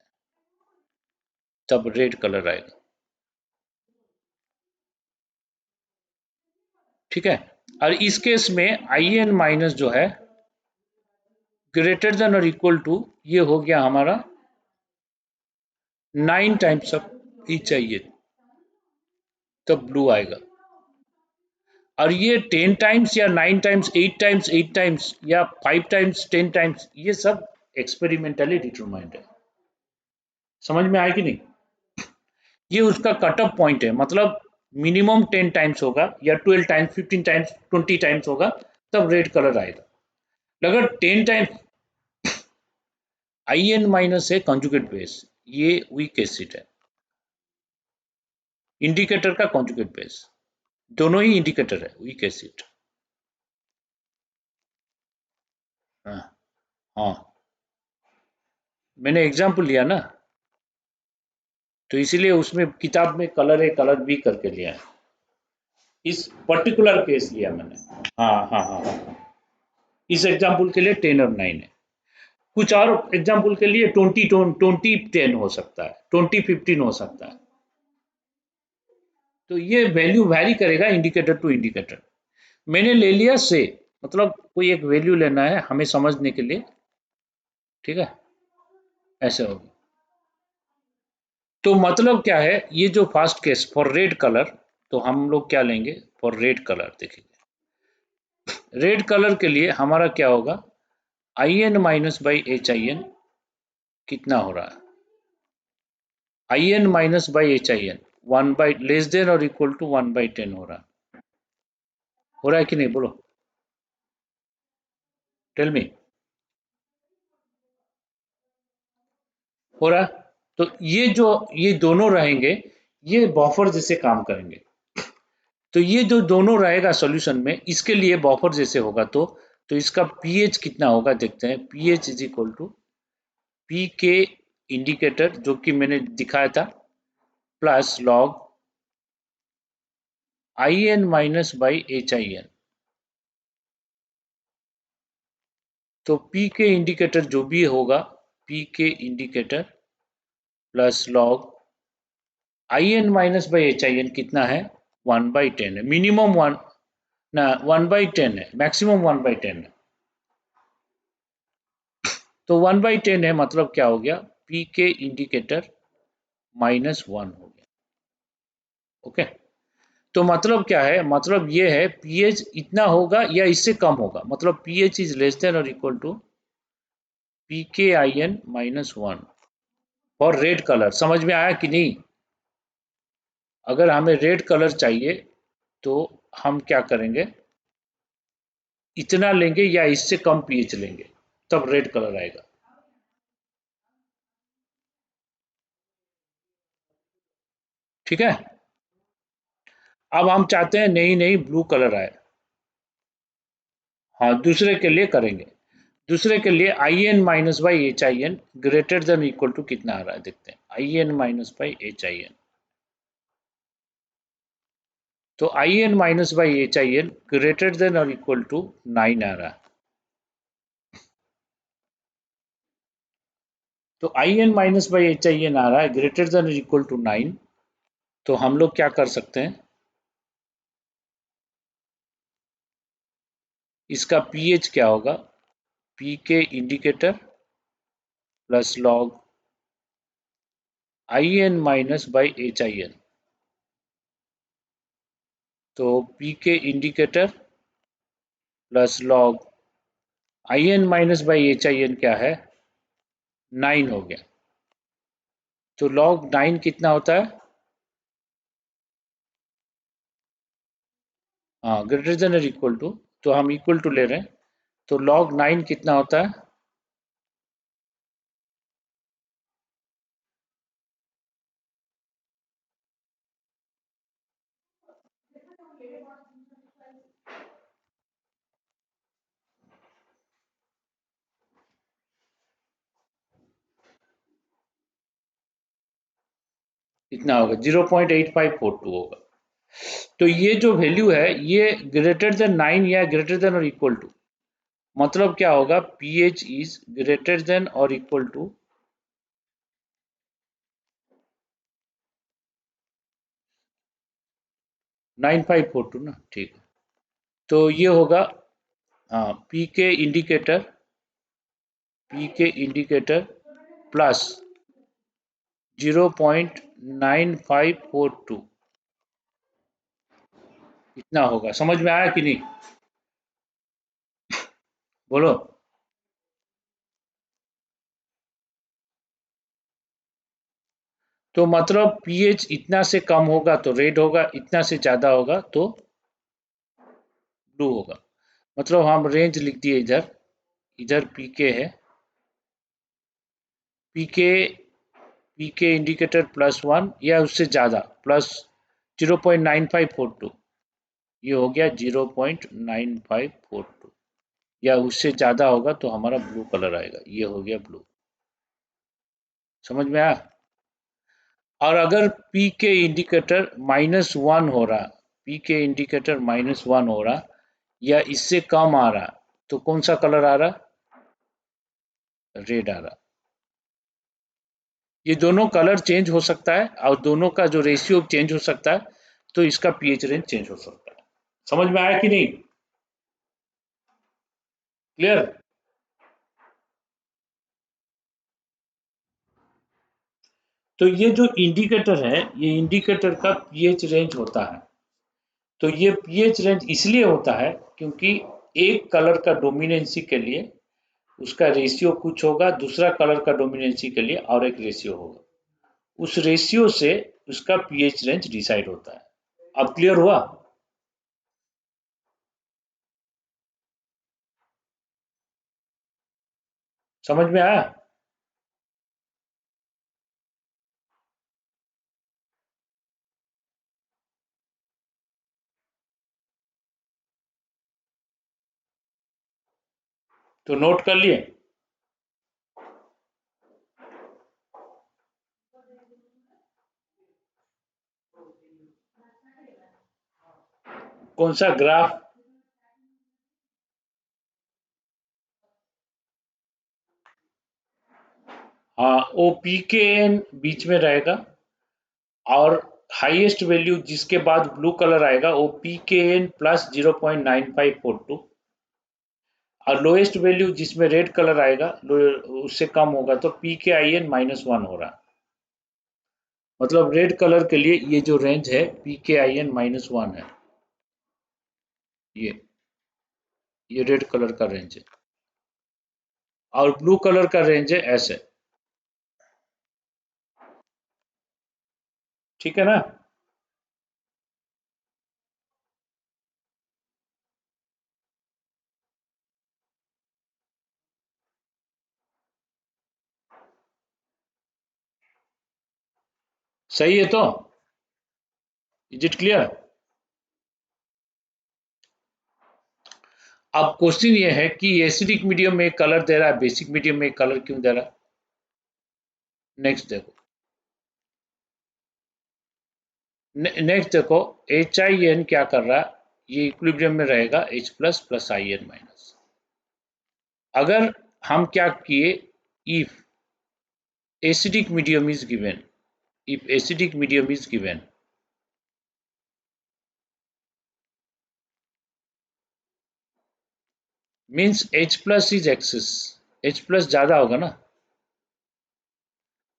तब रेड कलर आएगा। ठीक है, और इस केस में आई एन माइनस जो है ग्रेटर देन और इक्वल टू, ये हो गया हमारा 9 टाइम्स ऑफ ई चाहिए, तब ब्लू आएगा। और ये 10 टाइम्स या 9 टाइम्स, 8 टाइम्स या 5 टाइम्स 10 टाइम्स, ये सब एक्सपेरिमेंटली डिटरमाइंड है। समझ में आया कि नहीं? ये उसका कट ऑफ पॉइंट है, मतलब मिनिमम 10 टाइम्स होगा या 12 टाइम्स, 15 टाइम्स, 20 टाइम्स होगा, तब रेड कलर आएगा। अगर 10 टाइम्स, आई एन माइनस है कॉन्जुगेट बेस, ये वीक एसिड है, इंडिकेटर का कॉन्जुगेट बेस, दोनों ही इंडिकेटर है वीक एसिड। हाँ हाँ, मैंने एग्जाम्पल लिया ना, तो इसीलिए उसमें किताब में कलर ए कलर बी करके लिया है, इस पर्टिकुलर केस लिया मैंने। हाँ हाँ हाँ हाँ, इस एग्जाम्पल के लिए 10 और 9 है। कुछ और एग्जाम्पल के लिए 20 10 हो सकता है, 20 15 हो सकता है। तो ये वैल्यू वैरी करेगा इंडिकेटर टू इंडिकेटर। मैंने ले लिया से, मतलब कोई एक वैल्यू लेना है हमें समझने के लिए। ठीक है, ऐसे होगा। तो मतलब क्या है, ये जो first case for red colour, तो हम लोग क्या लेंगे फॉर रेड कलर, देखिए रेड कलर के लिए हमारा क्या होगा, I N minus by H I N कितना हो रहा है, I N minus by H I N 1 by less than और इक्वल टू 1/10 हो रहा है। हो रहा है कि नहीं, बोलो, टेल मी। हो रहा है। तो ये जो, ये दोनों रहेंगे, ये बफर जैसे काम करेंगे। तो ये जो दोनों रहेगा सॉल्यूशन में, इसके लिए बफर जैसे होगा, तो इसका पीएच कितना होगा देखते हैं। PH is equal to P K indicator जो कि मैंने दिखाया था, plus log I N minus by H I N. तो पी के इंडिकेटर जो भी होगा, P K indicator plus log I N minus by H I N कितना है, 1/10 है, मिनिमम वन ना 1/10 है, मैक्सिमम 1/10 है। तो 1/10 है, मतलब क्या हो गया, पी के इंडिकेटर -1 हो गया। ओके, तो मतलब क्या है, मतलब ये है पीएच इतना होगा या इससे कम होगा, मतलब पीएच इज लेस देन और इक्वल टू पी के आई एन -1 और रेड कलर। समझ में आया कि नहीं? अगर हमें रेड कलर चाहिए तो हम क्या करेंगे, इतना लेंगे या इससे कम पीएच लेंगे, तब रेड कलर आएगा। ठीक है, अब हम चाहते हैं नहीं नहीं ब्लू कलर आए। हाँ, दूसरे के लिए करेंगे। दूसरे के लिए I N minus by H I N greater than equal to कितना आ रहा है देखते हैं, I N minus by H I N. तो I N minus by H I N greater than और इक्वल टू 9 आ रहा है। तो I N minus by H I N आ रहा है ग्रेटर देन और इक्वल टू 9। तो हम लोग क्या कर सकते हैं, इसका पीएच क्या होगा, P K indicator plus log I N minus by H I N. तो P K indicator plus log I N minus by H I N क्या है, 9 हो गया। तो लॉग 9 कितना होता है, हाँ ग्रेटर देन और इक्वल टू, तो हम इक्वल टू ले रहे हैं, तो लॉग 9 कितना होता है, कितना होगा, 0.8542 होगा। तो ये जो वैल्यू है, ये ग्रेटर देन 9 या ग्रेटर देन और इक्वल टू, मतलब क्या होगा, pH इज ग्रेटर देन और इक्वल टू 9542 ना, ठीक है। तो ये होगा, हाँ, पी के इंडिकेटर प्लस 0.9542, इतना होगा। समझ में आया कि नहीं, बोलो। तो मतलब पीएच इतना से कम होगा तो रेड होगा, इतना से ज्यादा होगा तो ब्लू होगा। मतलब हम रेंज लिख दिए इधर, इधर पीके है, पीके पीके इंडिकेटर +1 या उससे ज़्यादा प्लस 0.9542, ये हो गया 0.9542, या उससे ज़्यादा होगा तो हमारा ब्लू कलर आएगा, ये हो गया ब्लू। समझ में आया। और अगर पी के इंडिकेटर -1 हो रहा, पी के इंडिकेटर -1 हो रहा या इससे कम आ रहा, तो कौन सा कलर आ रहा, रेड आ रहा। ये दोनों कलर चेंज हो सकता है और दोनों का जो रेशियो चेंज हो सकता है, तो इसका पीएच रेंज चेंज हो सकता है। समझ में आया कि नहीं, क्लियर। तो ये जो इंडिकेटर है, ये इंडिकेटर का पीएच रेंज होता है। तो ये पीएच रेंज इसलिए होता है क्योंकि एक कलर का डोमिनेंसी के लिए उसका रेशियो कुछ होगा, दूसरा कलर का डोमिनेंसी के लिए और एक रेशियो होगा, उस रेशियो से उसका पीएच रेंज डिसाइड होता है। अब क्लियर हुआ। समझ में आया। तो नोट कर लिए। कौन सा ग्राफ, हाँ, ओ पी के एन बीच में रहेगा, और हाईएस्ट वैल्यू जिसके बाद ब्लू कलर आएगा वो पी के एन प्लस 0.9542, और लोएस्ट वैल्यू जिसमें रेड कलर आएगा उससे कम होगा तो पी के आई एन -1 हो रहा। मतलब रेड कलर के लिए ये जो रेंज है पी के आई एन -1 है, ये रेड कलर का रेंज है, और ब्लू कलर का रेंज है ऐसे। ठीक है ना। सही है तो, इज इट क्लियर। अब क्वेश्चन ये है कि एसिडिक मीडियम में कलर दे रहा है, बेसिक मीडियम में कलर क्यों दे रहा है। नेक्स्ट देखो, नेक्स्ट देखो, एच आई एन क्या कर रहा है, ये इक्विलिब्रियम में रहेगा H plus plus I N minus. अगर हम क्या किए, if acidic medium is given, if acidic medium is given, means H plus is excess, H plus ज्यादा होगा ना।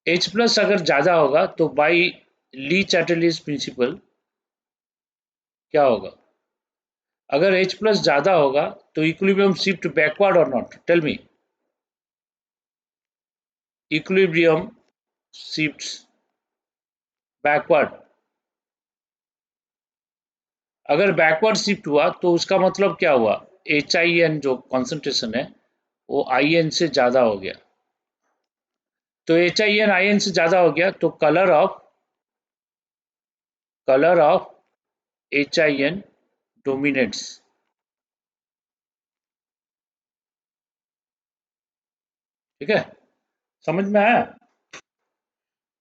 H प्लस अगर ज्यादा होगा तो बाई ली चैटर्लीज प्रिंसिपल क्या होगा, अगर H प्लस ज्यादा होगा तो इक्विलिब्रियम शिफ्ट बैकवर्ड और not, tell me. Equilibrium shifts backward. अगर बैकवर्ड शिफ्ट हुआ तो उसका मतलब क्या हुआ, एच आई एन जो कॉन्सेंट्रेशन है वो आई एन से ज्यादा हो गया। तो H I N I N से ज्यादा हो गया तो colour of H I N dominates. ठीक है, समझ में आया।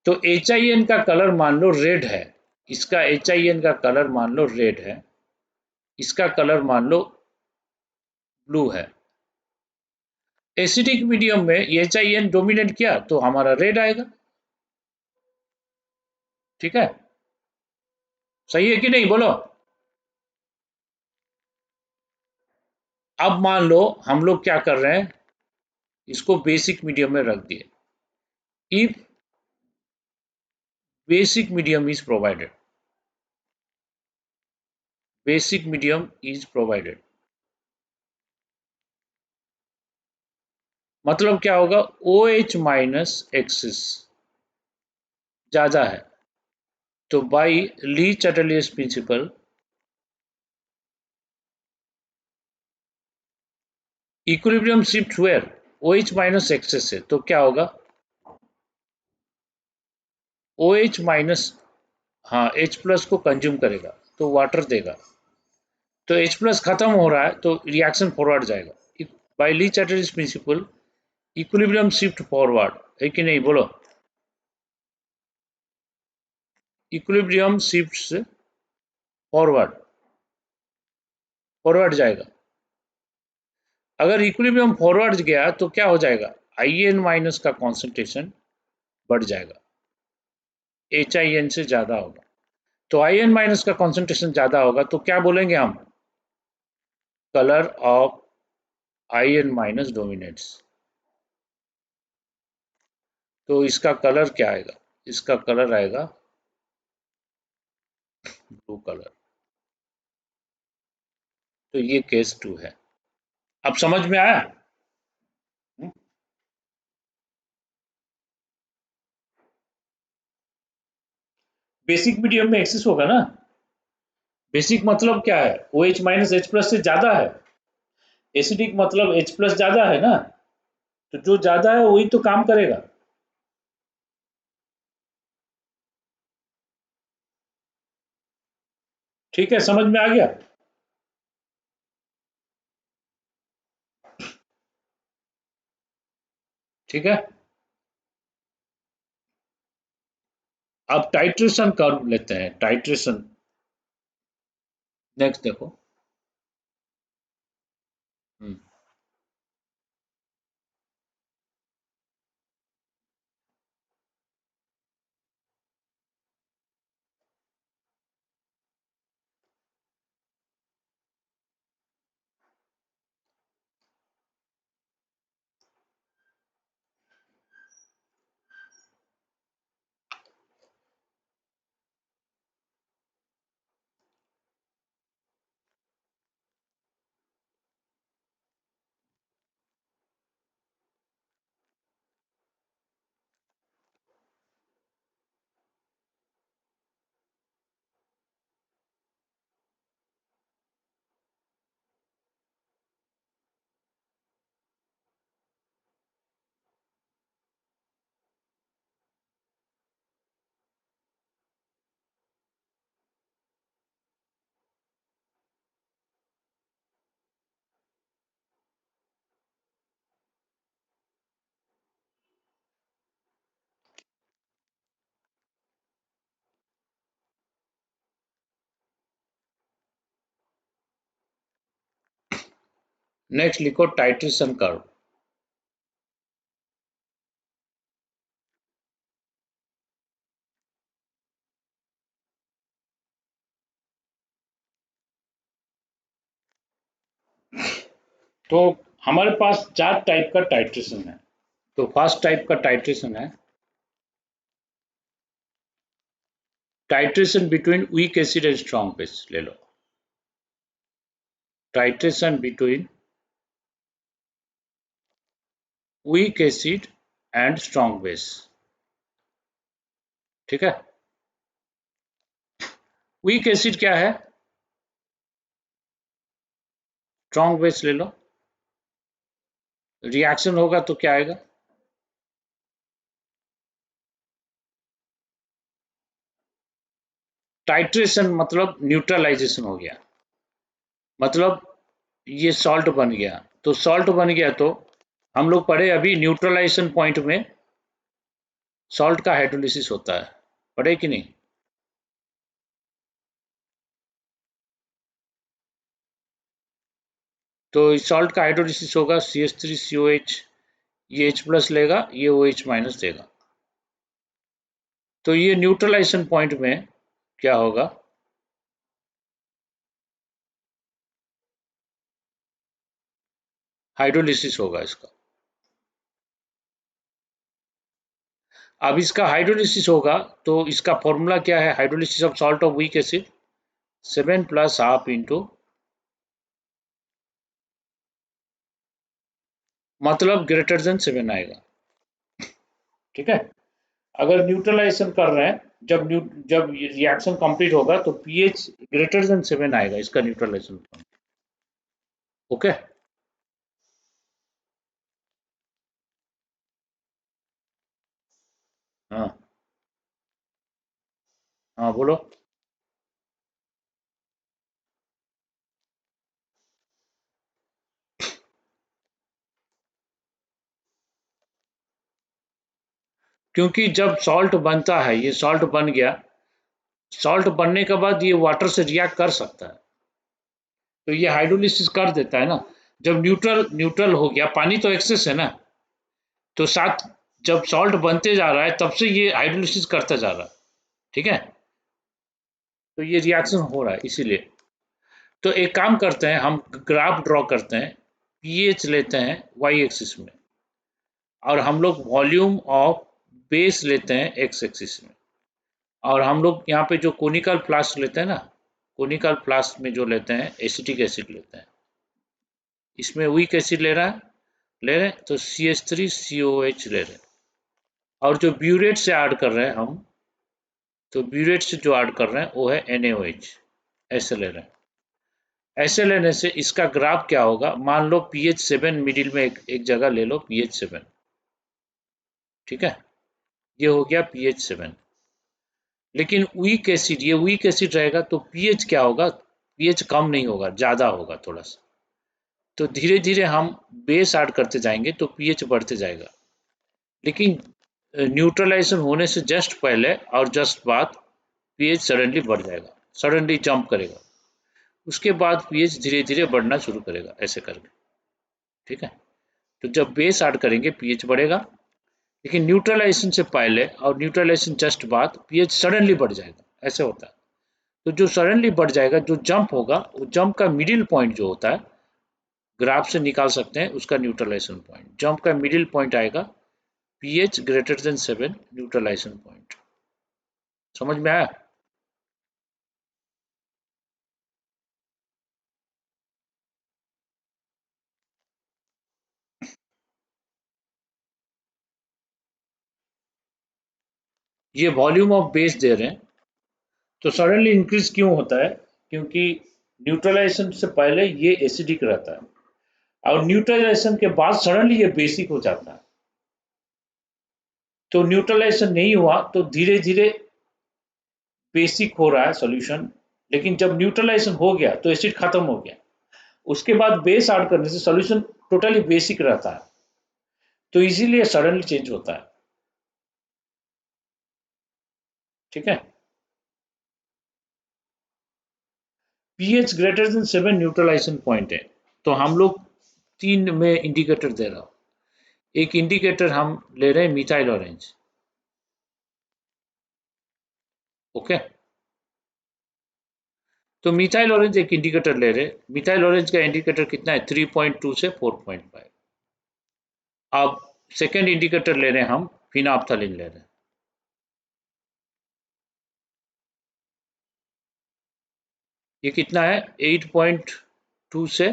तो एच आई एन का कलर मान लो रेड है, इसका एच आई एन का कलर मान लो रेड है, इसका कलर मान लो ब्लू है। एसिडिक मीडियम में HIN डोमिनेट किया तो हमारा रेड आएगा। ठीक है, सही है कि नहीं, बोलो। अब मान लो हम लोग क्या कर रहे हैं, इसको बेसिक मीडियम में रख दिए। If basic medium is provided, basic medium is provided मतलब क्या होगा, OH माइनस एक्सिस ज्यादा है, तो by Le Chatelier's principle equilibrium shift where OH minus excess है, तो क्या होगा, OH माइनस, हाँ H प्लस को कंज्यूम करेगा तो वाटर देगा, तो H प्लस खत्म हो रहा है तो रिएक्शन फॉरवर्ड जाएगा बाय ली Chatelier's principle, equilibrium shift forward है कि नहीं, बोलो। इक्विलिब्रियम शिफ्ट फॉरवर्ड, फॉरवर्ड जाएगा। अगर इक्विलिब्रियम फॉरवर्ड गया तो क्या हो जाएगा, IN माइनस का कॉन्सेंट्रेशन बढ़ जाएगा, HIN से ज्यादा होगा, तो IN माइनस का कॉन्सेंट्रेशन ज्यादा होगा तो क्या बोलेंगे हम, colour of IN minus dominates. तो इसका कलर क्या आएगा, इसका कलर आएगा ब्लू कलर। तो ये केस 2 है। अब समझ में आया। बेसिक मीडियम में एक्सेस होगा ना, बेसिक मतलब क्या है, OH माइनस H प्लस से ज्यादा है, एसिडिक मतलब H प्लस ज्यादा है ना, तो जो ज्यादा है वही तो काम करेगा। ठीक है, समझ में आ गया। ठीक है, अब टाइट्रेशन कर्व लेते हैं, टाइट्रेशन नेक्स्ट देखो। हम्म, नेक्स्ट लिखो टाइट्रेशन कर्व। तो हमारे पास 4 टाइप का टाइट्रेशन है। तो फर्स्ट टाइप का टाइट्रेशन है titration between weak acid and strong base, ले लो, titration between weak acid and strong base. ठीक है, वीक एसिड क्या है, स्ट्रॉन्ग बेस ले लो, रिएक्शन होगा तो क्या आएगा, टाइट्रेशन मतलब न्यूट्रलाइजेशन हो गया, मतलब ये सॉल्ट बन गया, तो सॉल्ट बन गया तो हम लोग पढ़े अभी न्यूट्रलाइजेशन पॉइंट में सॉल्ट का हाइड्रोलिसिस होता है, पढ़े कि नहीं। तो इस सॉल्ट का हाइड्रोलिसिस होगा CH3COH, ये H प्लस लेगा, ये OH माइनस देगा। तो ये न्यूट्रलाइजेशन पॉइंट में क्या होगा, हाइड्रोलिसिस होगा इसका। अब इसका हाइड्रोलिसिस होगा तो इसका फॉर्मूला क्या है, hydrolysis of salt of weak acid 7 plus half into, मतलब ग्रेटर देन 7 आएगा। ठीक है, अगर न्यूट्रलाइजेशन कर रहे हैं, जब रिएक्शन कंप्लीट होगा तो पीएच ग्रेटर देन 7 आएगा इसका न्यूट्रलाइजेशन पॉइंट। ओके, हाँ हाँ बोलो। क्योंकि जब सॉल्ट बनता है, ये सॉल्ट बन गया, सॉल्ट बनने के बाद ये वाटर से रिएक्ट कर सकता है, तो ये हाइड्रोलिसिस कर देता है ना। जब न्यूट्रल न्यूट्रल हो गया, पानी तो एक्सेस है ना, तो साथ जब सॉल्ट बनते जा रहा है तब से ये हाइड्रोलिसिस करता जा रहा है। ठीक है, तो ये रिएक्शन हो रहा है इसीलिए। तो एक काम करते हैं, हम ग्राफ ड्रॉ करते हैं, पीएच लेते हैं वाई एक्सिस में, और हम लोग वॉल्यूम ऑफ बेस लेते हैं एक्स एक्सिस में, और हम लोग यहाँ पे जो कोनिकल फ्लास्क लेते हैं ना, कोनिकल फ्लास्क में जो लेते हैं एसिटिक एसिड लेते हैं, इसमें वीक एसिड ले रहे हैं तो CH3COH ले रहे हैं, और जो ब्यूरेट से ऐड कर रहे हैं हम, तो ब्यूरेट से जो ऐड कर रहे हैं वो है NaOH, ऐसे ले रहे हैं। ऐसे लेने से इसका ग्राफ क्या होगा, मान लो pH 7 मिडिल में एक जगह ले लो pH 7। ठीक है, ये हो गया pH 7। लेकिन वीक एसिड, ये वीक एसिड रहेगा तो pH क्या होगा, pH कम नहीं होगा, ज़्यादा होगा थोड़ा सा। तो धीरे धीरे हम बेस ऐड करते जाएंगे तो pH बढ़ते जाएगा। लेकिन न्यूट्रलाइजेशन होने से जस्ट पहले और जस्ट बाद pH सडनली बढ़ जाएगा, सडनली जंप करेगा, उसके बाद pH धीरे धीरे बढ़ना शुरू करेगा ऐसे करके। ठीक है, तो जब बेस ऐड करेंगे pH बढ़ेगा, लेकिन न्यूट्रलाइजेशन से पहले और न्यूट्रलाइजेशन जस्ट बाद pH सडनली बढ़ जाएगा, ऐसे होता है। तो जो सडनली बढ़ जाएगा, जो जंप होगा, वो जंप का मिडिल पॉइंट जो होता है, ग्राफ से निकाल सकते हैं उसका न्यूट्रलाइजेशन पॉइंट। जंप का मिडिल पॉइंट आएगा pH greater than 7, neutralisation point. समझ में आया? ये वॉल्यूम ऑफ बेस दे रहे हैं, तो सडनली इंक्रीज क्यों होता है, क्योंकि न्यूट्रलाइजेशन से पहले ये एसिडिक रहता है, और न्यूट्रलाइजेशन के बाद सडनली ये बेसिक हो जाता है। तो न्यूट्रलाइजेशन नहीं हुआ तो धीरे धीरे बेसिक हो रहा है सॉल्यूशन, लेकिन जब न्यूट्रलाइजेशन हो गया तो एसिड खत्म हो गया, उसके बाद बेस ऐड करने से सॉल्यूशन टोटली बेसिक रहता है, तो इसीलिए सडनली चेंज होता है। ठीक है, pH greater than 7 neutralisation point है। तो हम लोग 3 में इंडिकेटर दे रहा हूं। एक इंडिकेटर हम ले रहे हैं मिथाइल ऑरेंज। ओके, तो मिथाइल ऑरेंज एक इंडिकेटर ले रहे हैं। मिथाइल ऑरेंज का इंडिकेटर कितना है, 3.2 से 4.5। अब सेकेंड इंडिकेटर ले रहे हैं हम, फिनाप्थलीन ले रहे हैं। ये कितना है, 8.2 से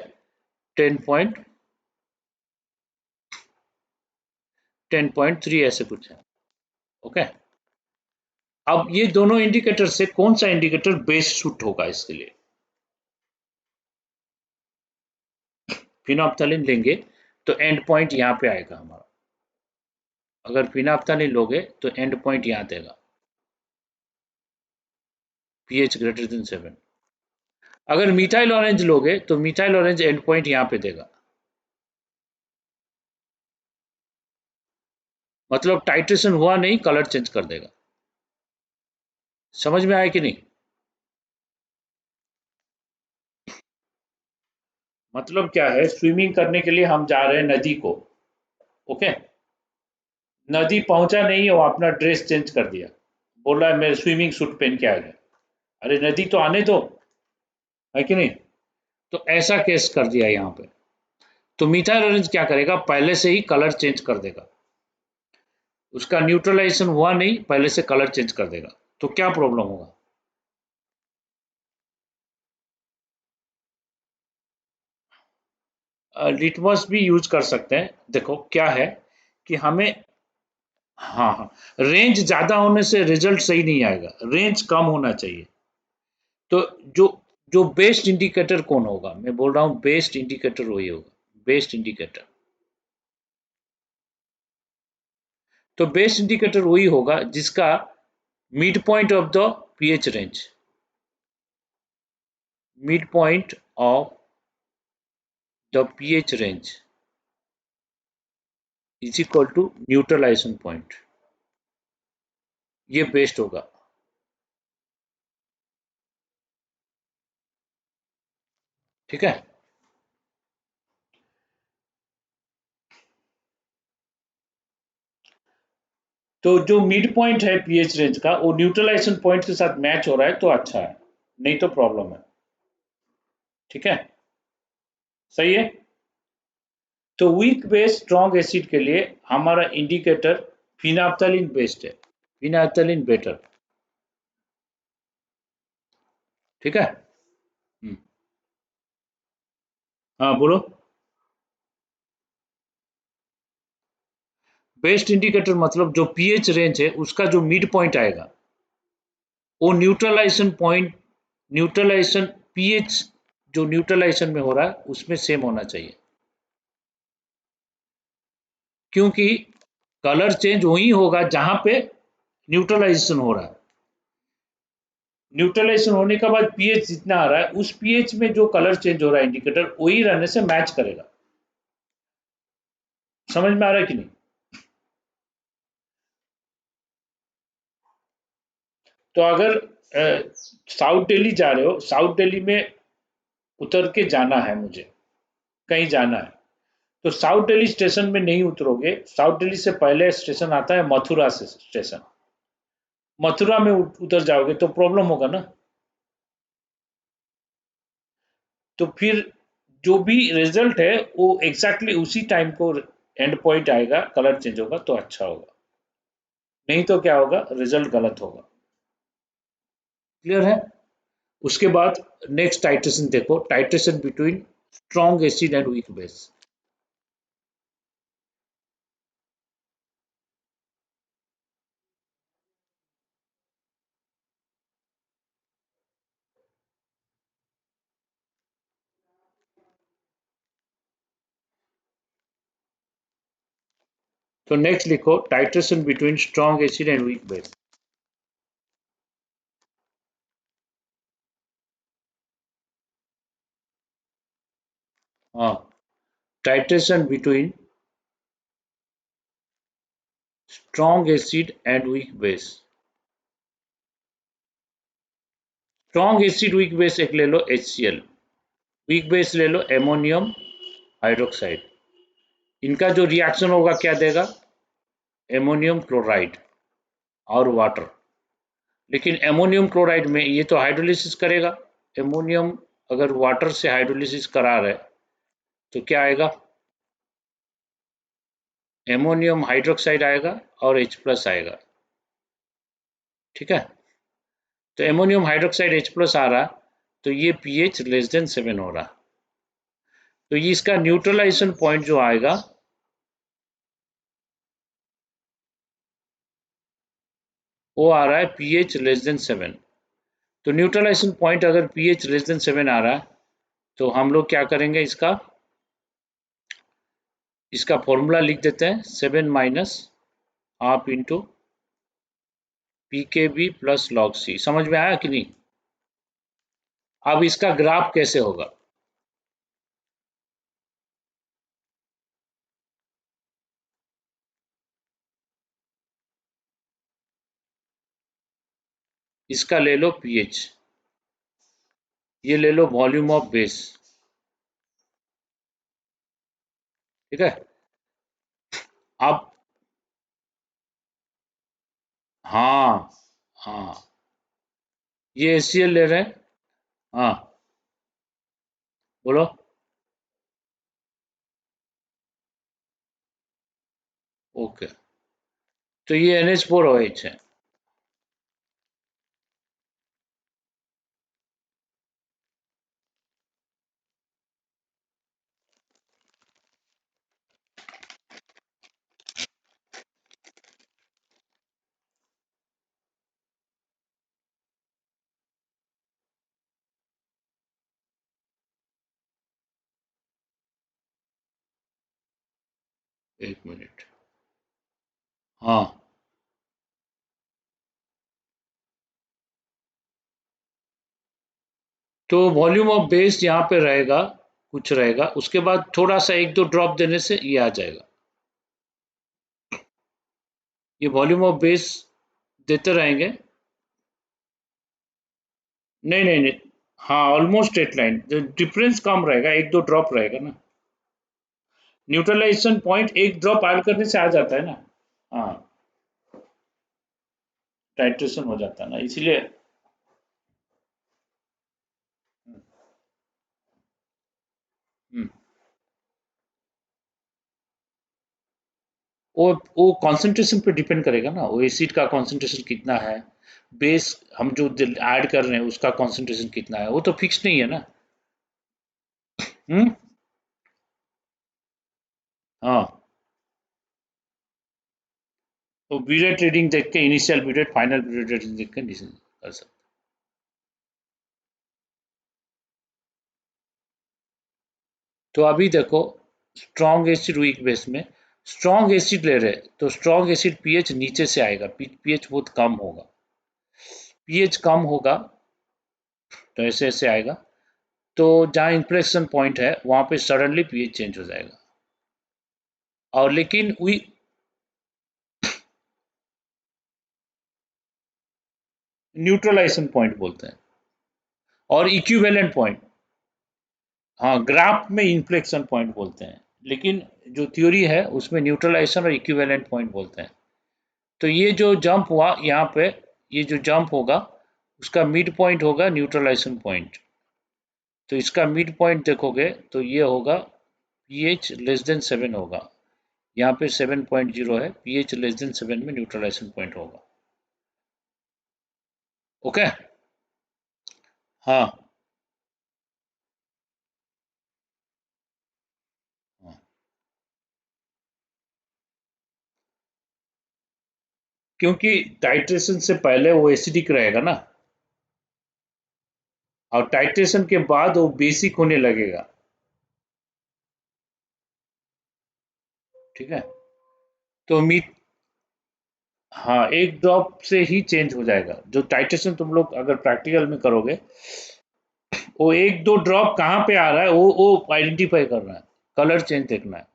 10.3 ऐसे कुछ है। ओके, अब ये दोनों इंडिकेटर से कौन सा इंडिकेटर बेस्ट सूट होगा इसके लिए, फिनोप्थलीन लेंगे तो एंड पॉइंट यहाँ पे आएगा हमारा। अगर फिनोप्थलीन लोगे तो एंड पॉइंट यहाँ देगा, पीएच ग्रेटर देन 7। अगर मिथाइल ऑरेंज लोगे तो मिथाइल ऑरेंज एंड पॉइंट यहाँ पे देगा, मतलब टाइट्रेशन हुआ नहीं, कलर चेंज कर देगा। समझ में आया कि नहीं? मतलब क्या है, स्विमिंग करने के लिए हम जा रहे हैं नदी को, ओके। नदी पहुंचा नहीं, वो अपना ड्रेस चेंज कर दिया, बोल रहा है मैं स्विमिंग सूट पहन के आ गया। अरे नदी तो आने दो, है कि नहीं। तो ऐसा केस कर दिया यहाँ पे। तो मिथाइल ऑरेंज क्या करेगा, पहले से ही कलर चेंज कर देगा, उसका न्यूट्रलाइजेशन हुआ नहीं, पहले से कलर चेंज कर देगा। तो क्या प्रॉब्लम होगा, लिटमस भी यूज कर सकते हैं। देखो क्या है कि हमें, हाँ हाँ, रेंज ज्यादा होने से रिजल्ट सही नहीं आएगा, रेंज कम होना चाहिए। तो जो जो बेस्ट इंडिकेटर कौन होगा, मैं बोल रहा हूँ बेस्ट इंडिकेटर वही होगा, बेस्ट इंडिकेटर। तो बेस्ट इंडिकेटर वही होगा जिसका mid point of the pH range, mid point of the pH range is equal to neutralisation point, ये बेस्ट होगा। ठीक है। तो जो मिड पॉइंट है पीएच रेंज का, वो न्यूट्रलाइजेशन पॉइंट के साथ मैच हो रहा है तो अच्छा है, नहीं तो प्रॉब्लम है। ठीक है, सही है। तो वीक बेस स्ट्रॉन्ग एसिड के लिए हमारा इंडिकेटर फिनाप्थलीन बेस्ट है, फिनाप्थलीन बेटर। ठीक है। हम्म, हाँ बोलो। बेस्ट इंडिकेटर मतलब जो पीएच रेंज है उसका जो मिड पॉइंट आएगा, वो न्यूट्रलाइजेशन पॉइंट, न्यूट्रलाइजेशन पीएच जो न्यूट्रलाइजेशन में हो रहा है उसमें सेम होना चाहिए। क्योंकि कलर चेंज वही होगा जहां पे न्यूट्रलाइजेशन हो रहा है। न्यूट्रलाइजेशन होने के बाद पीएच जितना आ रहा है, उस पीएच में जो कलर चेंज हो रहा है इंडिकेटर वही रहने से मैच करेगा। समझ में आ रहा है कि नहीं। तो अगर साउथ दिल्ली जा रहे हो, साउथ दिल्ली में उतर के जाना है मुझे, कहीं जाना है, तो साउथ दिल्ली स्टेशन में नहीं उतरोगे, साउथ दिल्ली से पहले स्टेशन आता है मथुरा से स्टेशन, मथुरा में उतर जाओगे तो प्रॉब्लम होगा ना। तो फिर जो भी रिजल्ट है वो एग्जैक्टली उसी टाइम को एंड पॉइंट आएगा, कलर चेंज होगा तो अच्छा होगा, नहीं तो क्या होगा, रिजल्ट गलत होगा। क्लियर है। उसके बाद नेक्स्ट टाइट्रेशन देखो, titration between strong acid and weak base. तो नेक्स्ट लिखो, titration between strong acid and weak base. हाँ, titration between strong acid and weak base. Strong acid weak base एक ले लो HCl, वीक बेस ले लो एमोनियम हाइड्रोक्साइड। इनका जो रिएक्शन होगा क्या देगा, एमोनियम क्लोराइड और वाटर। लेकिन एमोनियम क्लोराइड में ये तो हाइड्रोलिसिस करेगा, एमोनियम अगर वाटर से हाइड्रोलिसिस करा रहे तो क्या आएगा, एमोनियम हाइड्रोक्साइड आएगा और H+ आएगा। ठीक है। तो एमोनियम हाइड्रोक्साइड H+ आ रहा, तो ये pH <7 हो रहा, तो ये इसका न्यूट्रलाइजेशन पॉइंट जो आएगा वो आ रहा है pH <7। तो न्यूट्रलाइजेशन पॉइंट अगर pH <7 आ रहा है तो हम लोग क्या करेंगे, इसका फॉर्मूला लिख देते हैं, 7 minus half into PKB plus log C। समझ में आया कि नहीं। अब इसका ग्राफ कैसे होगा, इसका ले लो pH, ये ले लो वॉल्यूम ऑफ बेस, ठीक है। अब हाँ, हाँ, ये HCl ले रहे हैं। हाँ, बोलो। ओके, तो ये NH4OH है। एक मिनट। हाँ, तो वॉल्यूम ऑफ बेस यहाँ पे रहेगा, कुछ रहेगा, उसके बाद थोड़ा सा एक दो ड्रॉप देने से ये आ जाएगा। ये वॉल्यूम ऑफ बेस देते रहेंगे। नहीं नहीं नहीं, हाँ ऑलमोस्ट स्ट्रेट लाइन, डिफरेंस कम रहेगा, एक दो ड्रॉप रहेगा ना। न्यूट्रलाइजेशन पॉइंट एक ड्रॉप ऐड करने से आ जाता है ना। हाँ, टाइट्रेशन हो जाता है ना, इसीलिए। हम्म, वो कॉन्सेंट्रेशन पे डिपेंड करेगा ना, वो एसिड का कॉन्सेंट्रेशन कितना है, बेस हम जो ऐड कर रहे हैं उसका कॉन्सेंट्रेशन कितना है, वो तो फिक्स नहीं है ना। हम्म। हाँ, तो बीरेट रीडिंग देख के, इनिशियल बीरेट फाइनल बीरेट रीडिंग देख के डिसीजन कर सकते। तो अभी देखो, स्ट्रॉन्ग एसिड वीक बेस में स्ट्रॉन्ग एसिड ले रहे हैं, तो स्ट्रॉन्ग एसिड पीएच नीचे से आएगा, पीएच बहुत कम होगा। पीएच कम होगा तो ऐसे ऐसे आएगा, तो जहाँ इन्फ्लेक्शन पॉइंट है वहां पे सडनली पीएच चेंज हो जाएगा। और लेकिन वी न्यूट्रलाइजेशन पॉइंट बोलते हैं, और इक्विवेलेंट पॉइंट, हाँ ग्राफ में इन्फ्लेक्शन पॉइंट बोलते हैं, लेकिन जो थ्योरी है उसमें न्यूट्रलाइजेशन और इक्विवेलेंट पॉइंट बोलते हैं। तो ये जो जंप हुआ यहाँ पे, ये जो जंप होगा उसका मिड पॉइंट होगा न्यूट्रलाइजेशन पॉइंट। तो इसका मिड पॉइंट देखोगे तो ये होगा पीएच लेस देन 7 होगा, यहाँ पे 7.0 है, पीएच लेस देन 7 में न्यूट्रलाइजेशन पॉइंट होगा। ओके। हाँ, हाँ। क्योंकि टाइट्रेशन से पहले वो एसिडिक रहेगा ना, और टाइट्रेशन के बाद वो बेसिक होने लगेगा। ठीक है। तो मीट, हाँ एक ड्रॉप से ही चेंज हो जाएगा, जो टाइट्रेशन तुम लोग अगर प्रैक्टिकल में करोगे, वो एक दो ड्रॉप कहाँ पे आ रहा है वो आइडेंटिफाई करना है, कलर चेंज देखना है।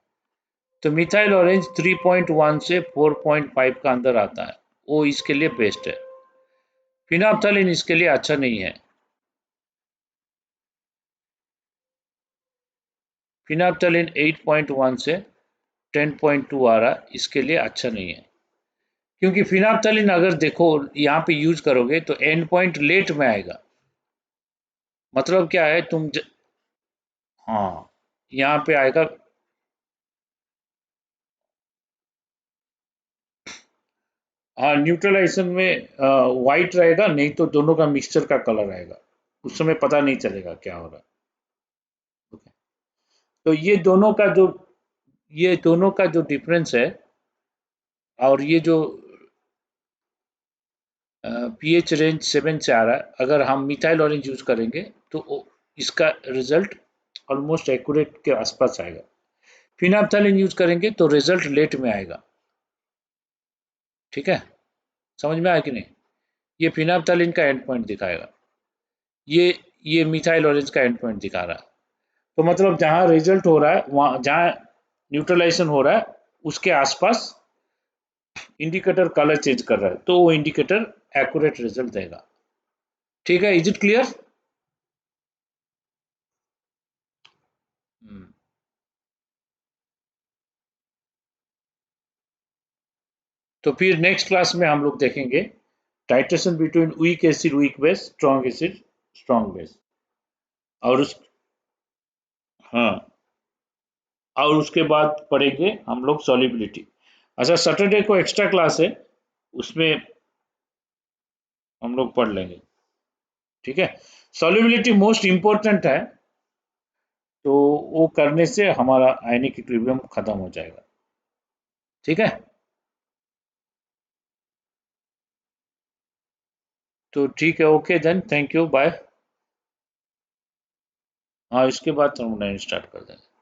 तो मिथाइल ऑरेंज 3.1 से 4.5 का अंदर आता है, वो इसके लिए बेस्ट है। फिनाप्थलीन इसके लिए अच्छा नहीं है। फिनाप्थलीन 8.1 से 10.2 आ रहा है, इसके लिए अच्छा नहीं है। क्योंकि फिनाप्थलीन अगर देखो यहाँ पे यूज करोगे तो एंड पॉइंट लेट में आएगा। मतलब क्या है हाँ, यहाँ पे आएगा। हाँ, न्यूट्रलाइजेशन में वाइट रहेगा, नहीं तो दोनों का मिक्सचर का कलर आएगा, उस समय पता नहीं चलेगा क्या हो रहा है। ओके। तो ये दोनों का जो डिफरेंस है, और ये जो पीएच रेंज 7 से आ रहा है, अगर हम मिथाइल ऑरेंज यूज करेंगे तो इसका रिजल्ट ऑलमोस्ट एक्यूरेट के आसपास आएगा। फिनाप्थलीन यूज करेंगे तो रिजल्ट लेट में आएगा। ठीक है, समझ में आया कि नहीं। ये फिनाप्थलीन का एंड पॉइंट दिखाएगा, ये ये मिथाइल ऑरेंज का एंड पॉइंट दिखा रहा है। तो मतलब जहां रिजल्ट हो रहा है, वहां जहां न्यूट्रलाइजेशन हो रहा है, उसके आसपास इंडिकेटर कलर चेंज कर रहा है, तो वो इंडिकेटर एक्यूरेट रिजल्ट देगा। ठीक है, इज इट क्लियर। तो फिर नेक्स्ट क्लास में हम लोग देखेंगे titration between weak acid weak base, strong acid strong base. और उस हाँ, और उसके बाद पढ़ेंगे हम लोग सॉल्युबिलिटी। अच्छा, सैटरडे को एक्स्ट्रा क्लास है, उसमें हम लोग पढ़ लेंगे। ठीक है, सॉल्युबिलिटी मोस्ट इंपॉर्टेंट है, तो वो करने से हमारा आयनिक इक्विलिब्रियम खत्म हो जाएगा। ठीक है, तो ठीक है, okay then, thank you, bye. हाँ, इसके बाद थर्मोडायनामिक्स स्टार्ट कर देंगे।